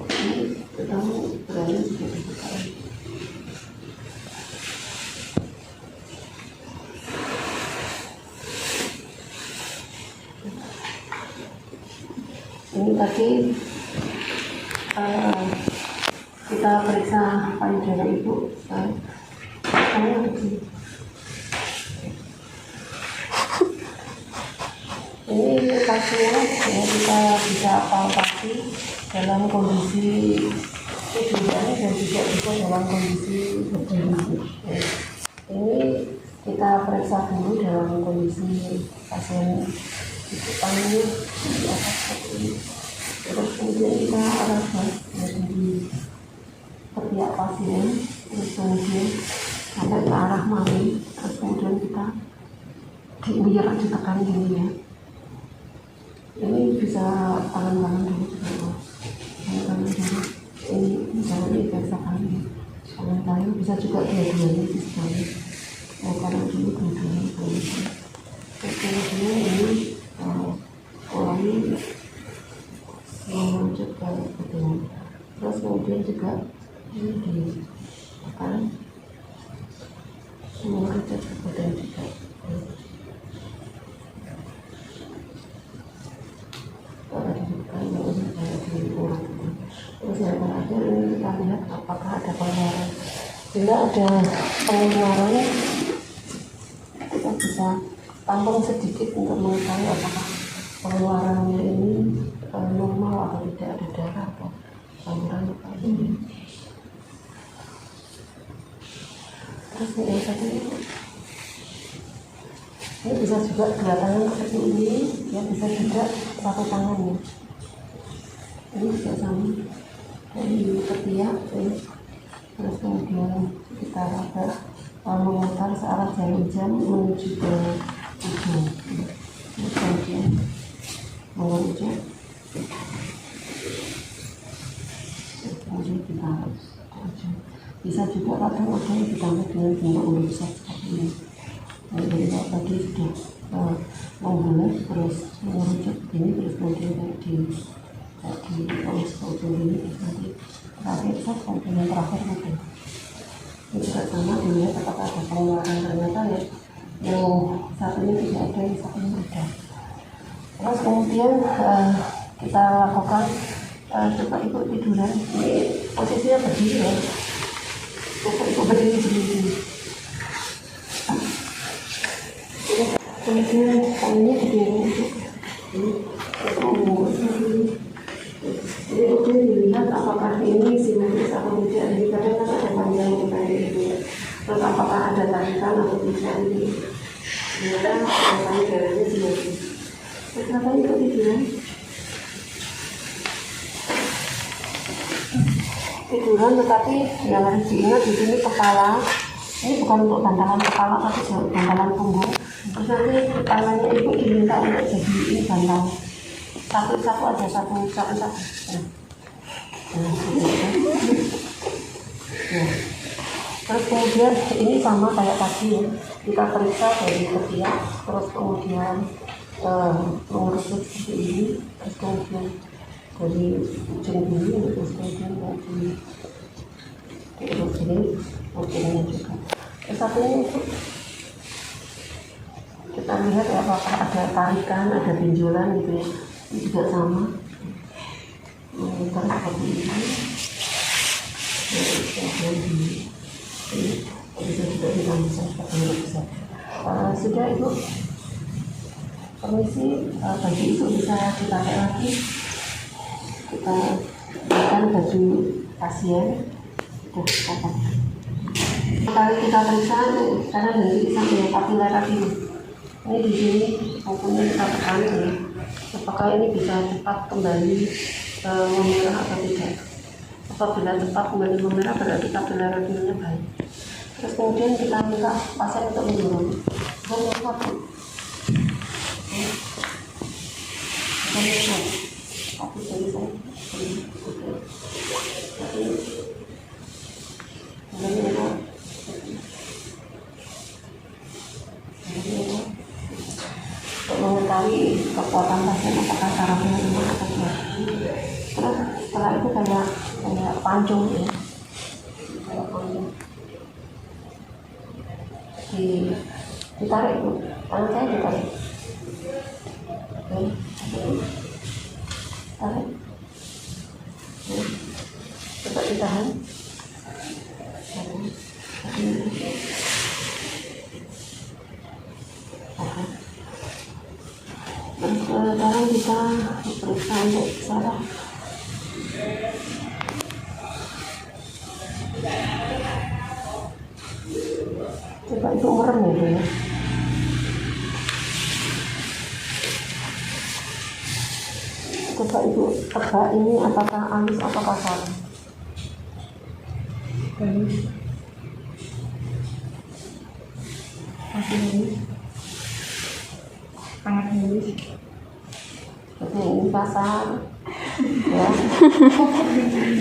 Ini pertama berani juga dibuka. Ini tadi kita periksa payudara Ibu. Saya begini. Ini pasien ya, kita bisa palpasi dalam kondisi tidurnya dan juga bisa dalam kondisi berdiri. Ini kita periksa dulu dalam kondisi pasien itu tangannya di atas seperti ini. Terus kemudian kita arahkan dari ketiak pasien, terus kemudian sampai ke arah mami, terus kemudian kita biar ditekan gini ya. Ini bisa tangan-tangan dulu juga, tangan-tangan dulu. Ini misalnya ini biasa kali, tangan-tangan bisa juga dua-duanya di sekali. Tangan dulu dua-duanya boleh. Kemudian ini ulangi menuju ke badan. Terus kemudian juga ini ditekan menuju ke badan juga. Terus yang terakhir ini kita lihat apakah ada pengeluaran. Bila ada pengeluaran, kita bisa tampung sedikit untuk mengetahui apakah pengeluarannya ini normal atau tidak, ada darah atau saluran apa ini. Terus yang tadi ini bisa juga dua tangan seperti ini, ya bisa juga satu tangan ya. Ini juga sama dari ketiak ya. Terus kemudian kita agak memutar searah jarum jam menuju ke ujung. Kemudian mengerucut kita bisa juga kadang ada yang ditambah dengan bunga ulusan seperti ini. Jadi kalau tadi sudah membulat terus mengerucut begini, terus kemudian dioles ke ujung ini, terus nanti terakhir komponen terakhir mungkin ini juga sama, dilihat apakah ada pengeluaran. Ternyata ya yang satu ini tidak ada, yang satu ini ada. Terus kemudian kita lakukan coba ibu tiduran, ini posisinya berdiri ya, coba ibu berdiri sendiri. Kemudian tangannya berdiri ini kemudian dilihat apakah ini simetris atau tidak. Jadi kadang kan ada panjang pendek itu, terus apakah ada tarikan atau tidak. Ini ternyata rasanya darahnya simetris. Terus rasanya ikut tiduran, tetapi yang harus diingat di sini kepala ini bukan untuk bantalan kepala tapi bantalan punggung. Terus nanti tangannya ibu diminta untuk jadi ini bantal satu-satu aja, satu-satu. Terus kemudian ini sama kayak tadi ya, kita periksa dari ketiak, terus kemudian mengerucut seperti ini, terus kemudian dari ujung ini, terus kemudian diurut ini, ujungnya juga. Terus satu ini kita lihat ya, apakah ada tarikan, ada benjolan gitu ya. Ini juga sama, memutar seperti ini, kemudian bisa juga ditambahkan seperti ini bisa. Sudah ibu, permisi, baju itu bisa dipakai lagi. Kita berikan baju pasien, sudah apa? Kali kita periksa karena nanti sampai papilar lagi. Ini di sini maupun kita tekan ya, apakah ini bisa cepat kembali memerah atau tidak. Apabila cepat kembali memerah berarti kapilarinya baik. Terus kemudian kita minta pasien untuk mendorong. Dan yang satu, tapi jadi saya untuk mengetahui kekuatan pasien apakah sarafnya lemah atau tidak. Terus setelah itu kayak pancung ya, kayak pancung ditarik tuh, tangan saya ditarik, tarik, coba ditahan. Terus sekarang kita periksa untuk saraf. Coba itu merem ya. Coba ibu tebak ini apakah halus atau kasar. Halus. Masih halus. Sangat halus. Oke, ini kasar. Ya.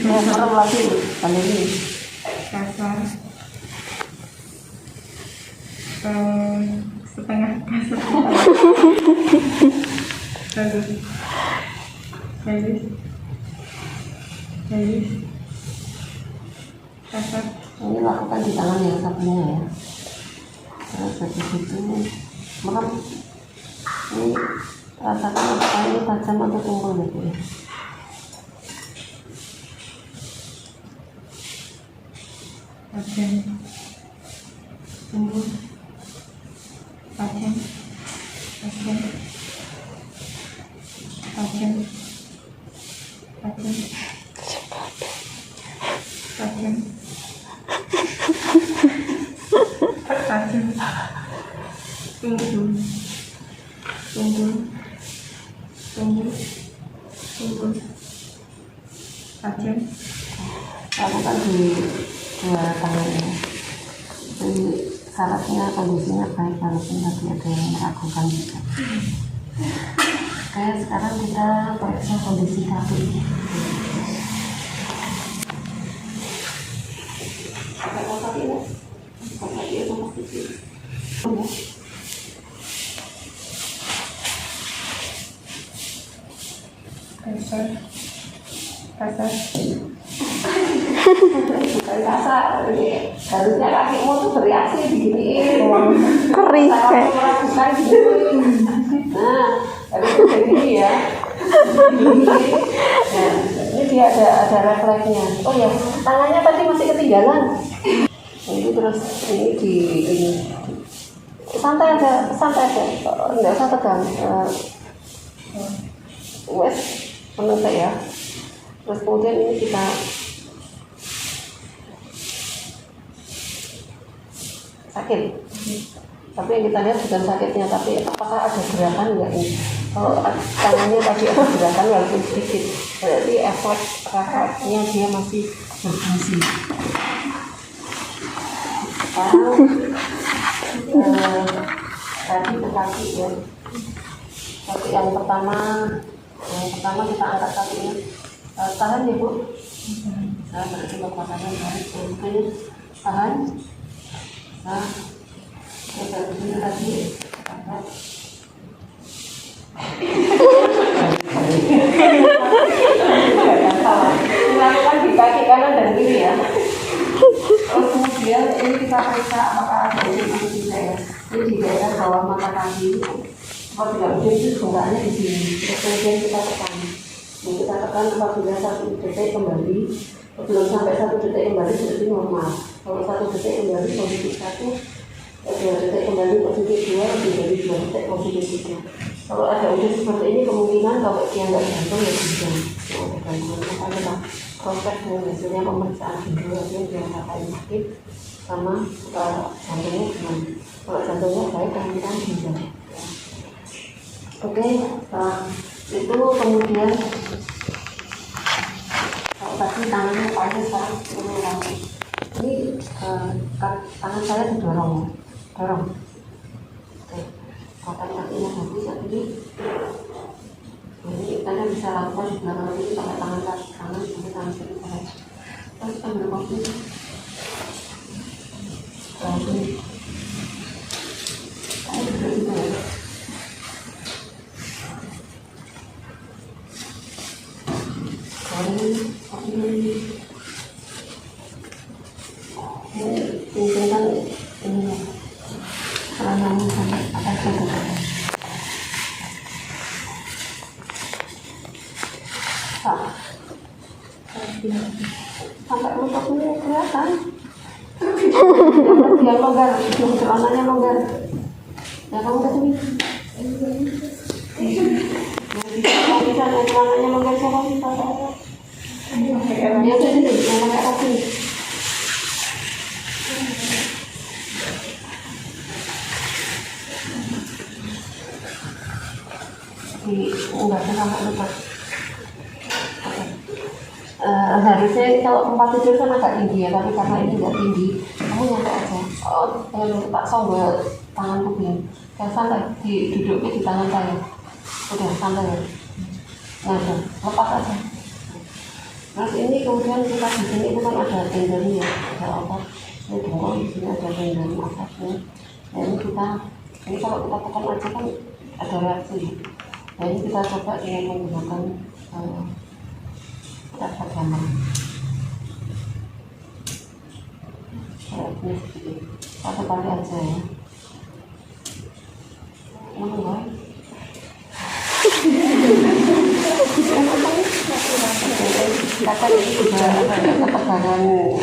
Merem lagi kali ini. Kasar. Setengah kasar. Halus. Halus. Halus. Kasar. Ini lakukan di tangan yang satunya ya. Terus habis itu merem. Ini rasakan apakah ini tajam atau tumpul gitu ya. Tajam. Tumpul. Tajam. Tajam. Tajam. Tajam. Tajam. Tajam. Tumpul. Tumpul. Tumpul. Tumpul. Tajam. Lakukan di dua tangannya. Jadi sarafnya kondisinya baik, walaupun tadi ada yang meragukan juga. Oke, sekarang kita periksa kondisi kaki. Angkat kaki ya. Angkat kaki ya sama kecil. Kasar. Kasar. Bukan kasar, harusnya kakimu tuh bereaksi begini. Keris kayak. Bukan gitu. Nah, harus begini ya. Nah, ini dia ada refleksnya. Oh ya, tangannya tadi masih ketinggalan. Ini terus ini santai aja, nggak usah tegang. Wes menurut ya. Terus kemudian ini kita sakit. Tapi yang kita lihat bukan sakitnya, tapi apakah ada gerakan enggak ini? Kalau tangannya tadi ada gerakan walaupun sedikit, berarti refleksnya dia masih berfungsi. Tadi ke kaki ya. Kaki yang pertama kita angkat kakinya. Tahan ya Bu. Nah, berarti kekuatannya baik. Tahan. Nah, kita begini tadi. Dilakukan di kaki kanan dan kiri ya. Terus kemudian ini kita periksa apakah ada atau tidak ya. Ini di daerah bawah mata kaki. Kalau tidak mungkin itu bengkaknya di sini. Terus kemudian kita tekan. Kita tekan apabila 1 detik kembali. Belum sampai 1 detik kembali seperti normal. Kalau 1 detik kembali positif 1, 2 detik kembali positif 2, lebih dari 2 detik positif 3. Kalau ada udah seperti ini kemungkinan kalau dia nggak jantung ya bisa. Ada gangguan apa kita proses hasilnya pemeriksaan ginjal dia ngapain sakit sama jantungnya gimana. Kalau jantungnya baik kemungkinan ginjal. Oke, itu kemudian kalau tadi tangannya pakai sekarang ini tangan saya didorong. Oke, kotak kakinya habis ini kita bisa lakukan di belakang ini pakai tangan kanan sampai tangan kiri saya. Terus ambil kopi. Saya duduk juga ya. Tinggalkan ini serangannya sampai atas ke sampai lututnya kelihatan. Yang longgar, celananya longgar. Ya kamu ke sini. Kalau bisa celananya longgar siapa kita? Ya ke sini, yang pakai kaki. Enggak sampai lutut. Harusnya kalau tempat tidur kan agak tinggi ya, tapi karena ini nggak tinggi, kamu nyampe aja. Tak songgol tangan kuping, kayak santai, duduknya di tangan saya. Udah santai ya. Nah, udah lepas aja. Terus ini kemudian kita di sini itu kan ada tendonnya, ada otot. Ini dongkol di sini ada tendon otaknya. Nah ini kalau kita tekan aja kan ada reaksi. Nah ini kita coba dengan menggunakan dapat gambar. Ini satu kali aja ya. Mana kata ini juga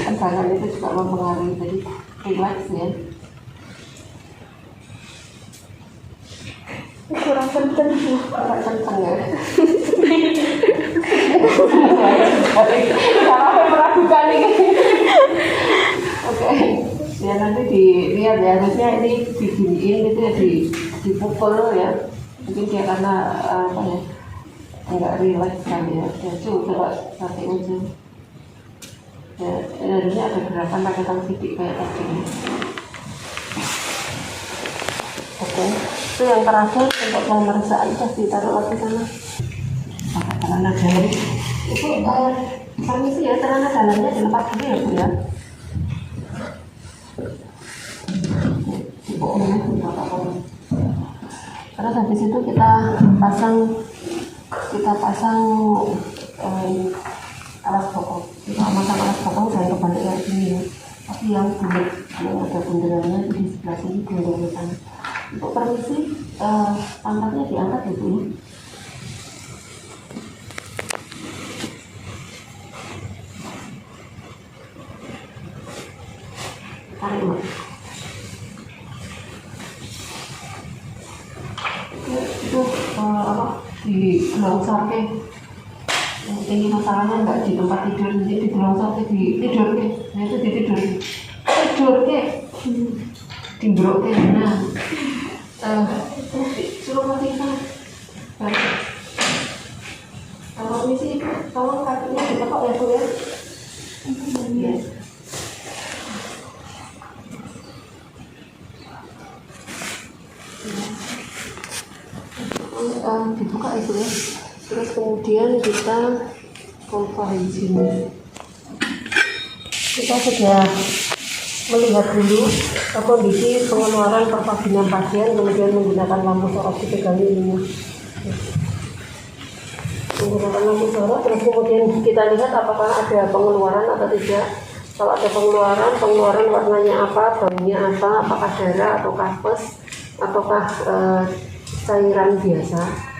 tegangan itu juga mempengaruhi, jadi relax ya. Kurang kenceng ya. Kalau meragukan ini. Oke, ya nanti dilihat ya, harusnya ini diginiin itu ya dipukul ya. Mungkin dia karena apa ya, enggak relax kali ya. Ya coba pakai aja. Ya harusnya ada gerakan pakai tangan sidik kayak tadi. Oke, itu yang terakhir untuk pemeriksaan pasti taruh lagi sana. Pakai celana dalam. Itu permisi ya, celana dalamnya dilepas dulu ya Bu ya. Terus habis itu kita pasang alas pokok. Kita masang alas pokok dan kebalik kayak gini ya. Tapi yang bulat, yang ada bunderannya itu di sebelah sini, bunderan di sana. Untuk permisi, pantatnya diangkat gitu ya. Tarik mak. Itu apa? Di gelongsor ke. Ini masalahnya nggak di tempat tidur, jadi di gelongsor ke, di tidur ke. Nah itu di tidur ke, timbrok ke. Nah, suruh mati sana. Kalau ini sih, tolong kakinya ditekuk ya Bu ya. Iya. Dibuka itu ya. Terus kemudian kita pompa di sini. Kita sudah melihat dulu kondisi pengeluaran pervaginan pasien, kemudian menggunakan lampu sorot dipegang ini. Menggunakan lampu sorot, terus kemudian kita lihat apakah ada pengeluaran atau tidak. Kalau ada pengeluaran warnanya apa, baunya apa, apakah darah atau pus, ataukah cairan biasa.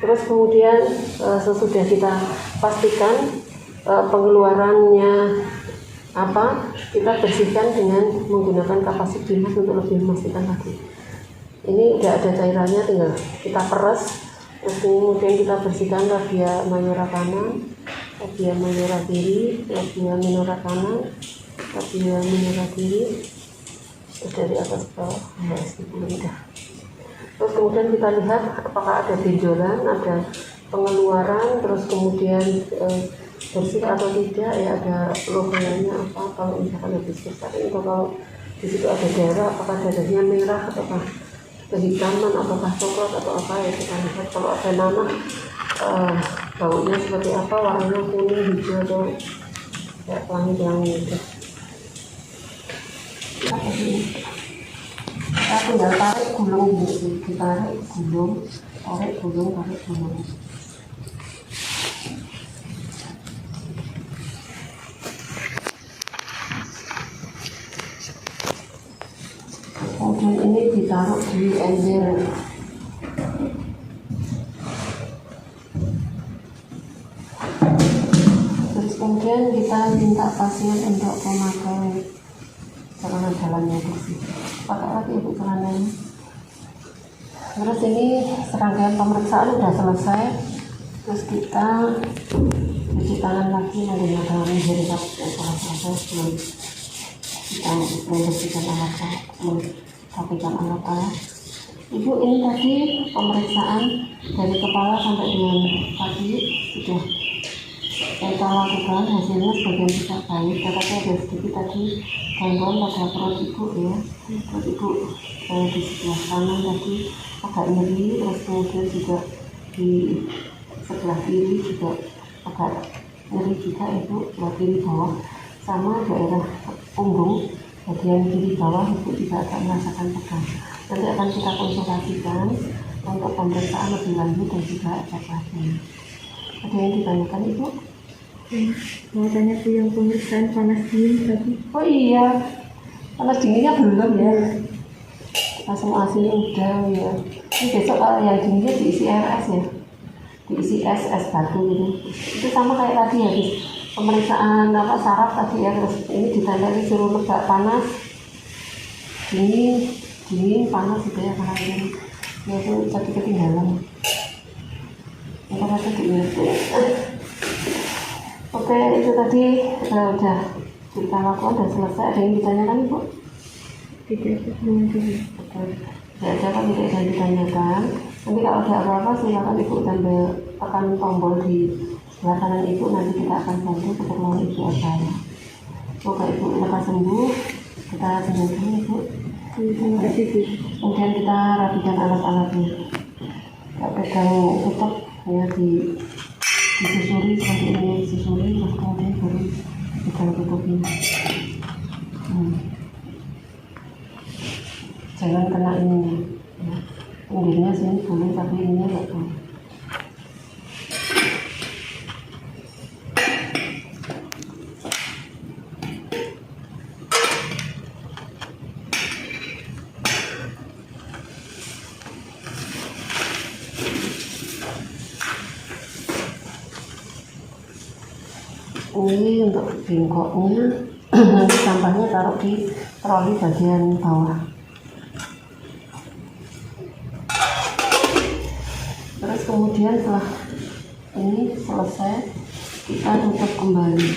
Terus kemudian sesudah kita pastikan pengeluarannya apa, kita bersihkan dengan menggunakan kapas bimas untuk lebih memastikan lagi. Ini udah ada cairannya, tinggal kita peres. Terus kemudian kita bersihkan labia mayora kanan, labia mayora kiri, labia minora kanan, labia minora kiri. Terus dari atas ke bawah udah. Terus kemudian kita lihat apakah ada benjolan, ada pengeluaran, terus kemudian bersih atau tidak, ya ada logonya apa, kalau misalkan habis besar itu, kalau di situ ada darah, apakah darahnya merah ataukah kehitaman, ataukah coklat atau apa, ya kita lihat. Kalau ada nanah, baunya seperti apa, warnanya kuning, hijau atau kayak pelangi-pelangi gitu. Kita tinggal tarik gulung gitu, ditarik gulung, tarik gulung. Kemudian ini ditaruh di ember. Terus kemudian kita minta pasien untuk memakai celana dalamnya bersih. Pakai lagi ibu celananya. Terus ini serangkaian pemeriksaan sudah selesai. Terus kita cuci tangan lagi menggunakan herikat yang telah selesai sebelum kita membersihkan merapikan alat-alat. Ibu, ini tadi pemeriksaan dari kepala sampai dengan kaki sudah kita lakukan, hasilnya sebagian besar baik, tetapi ada sedikit tadi gangguan pada perut ibu ya. Perut ibu di sebelah kanan tadi agak nyeri, terus kemudian juga di sebelah kiri juga agak nyeri juga ibu, sebelah kiri bawah, sama daerah punggung bagian kiri bawah ibu juga agak merasakan tegang. Nanti akan kita konsultasikan untuk pemeriksaan lebih lanjut dan juga evaluasi. Ada yang ditanyakan ibu? Mau tanya Bu yang pemeriksaan panas dingin tadi. Oh iya, panas dinginnya belum ya. Langsung aslinya udah ya. Ini besok kalau yang dinginnya diisi RS ya, diisi es batu gitu. Itu sama kayak tadi ya, pemeriksaan apa saraf tadi ya. Terus ini ditandai suruh nebak panas, dingin, panas gitu ya, karena ini ya itu tadi ketinggalan. Entar ada diingat. Oke, itu tadi udah kita lakukan dan selesai. Ada yang ditanyakan ibu? Tidak, belum dulu. Tidak ada kan, tidak ada yang ditanyakan. Nanti kalau ada apa-apa silakan ibu tekan tombol di sebelah kanan ibu, nanti kita akan bantu keperluan ibu apa ya. Semoga ibu lekas sembuh. Kita tinggalkan ibu. Terima kasih Bu. Kemudian kita rapikan alat-alatnya. Kita pegang tutup ya, disusuri seperti ini, disusuri, terus kemudian baru pegang tutupnya. jangan kena ininya ya. Pinggirnya sini boleh tapi ininya nggak boleh. Ini untuk bengkoknya nanti sampahnya taruh di troli bagian bawah. Terus kemudian setelah ini selesai kita tutup kembali.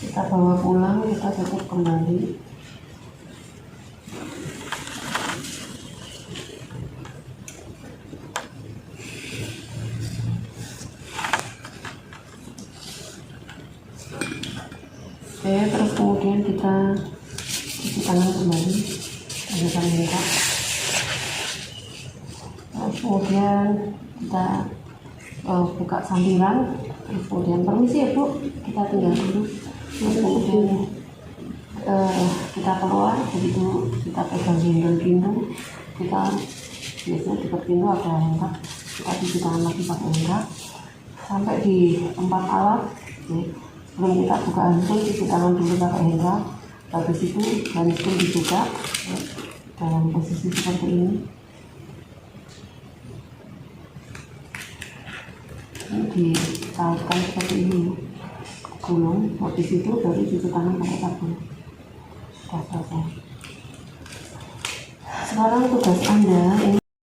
Kita bawa pulang, kita tutup kembali. Oke, terus kemudian kita cuci tangan kembali menggunakan minyak. Terus kemudian kita buka sambilan. Terus kemudian permisi ya Bu, kita tinggal dulu. Terus kemudian kita keluar, begitu kita pegang handle pintu, kita biasanya dekat pintu ada handle, kita cuci tangan lagi pakai handle sampai di tempat alat. Sebelum kita buka handphone, cuci tangan dulu pakai handle. Habis itu handphone dibuka dalam posisi seperti ini. Ini ditautkan seperti ini, gulung. Habis itu baru cuci tangan pakai sabun. Sudah selesai. Sekarang tugas Anda ini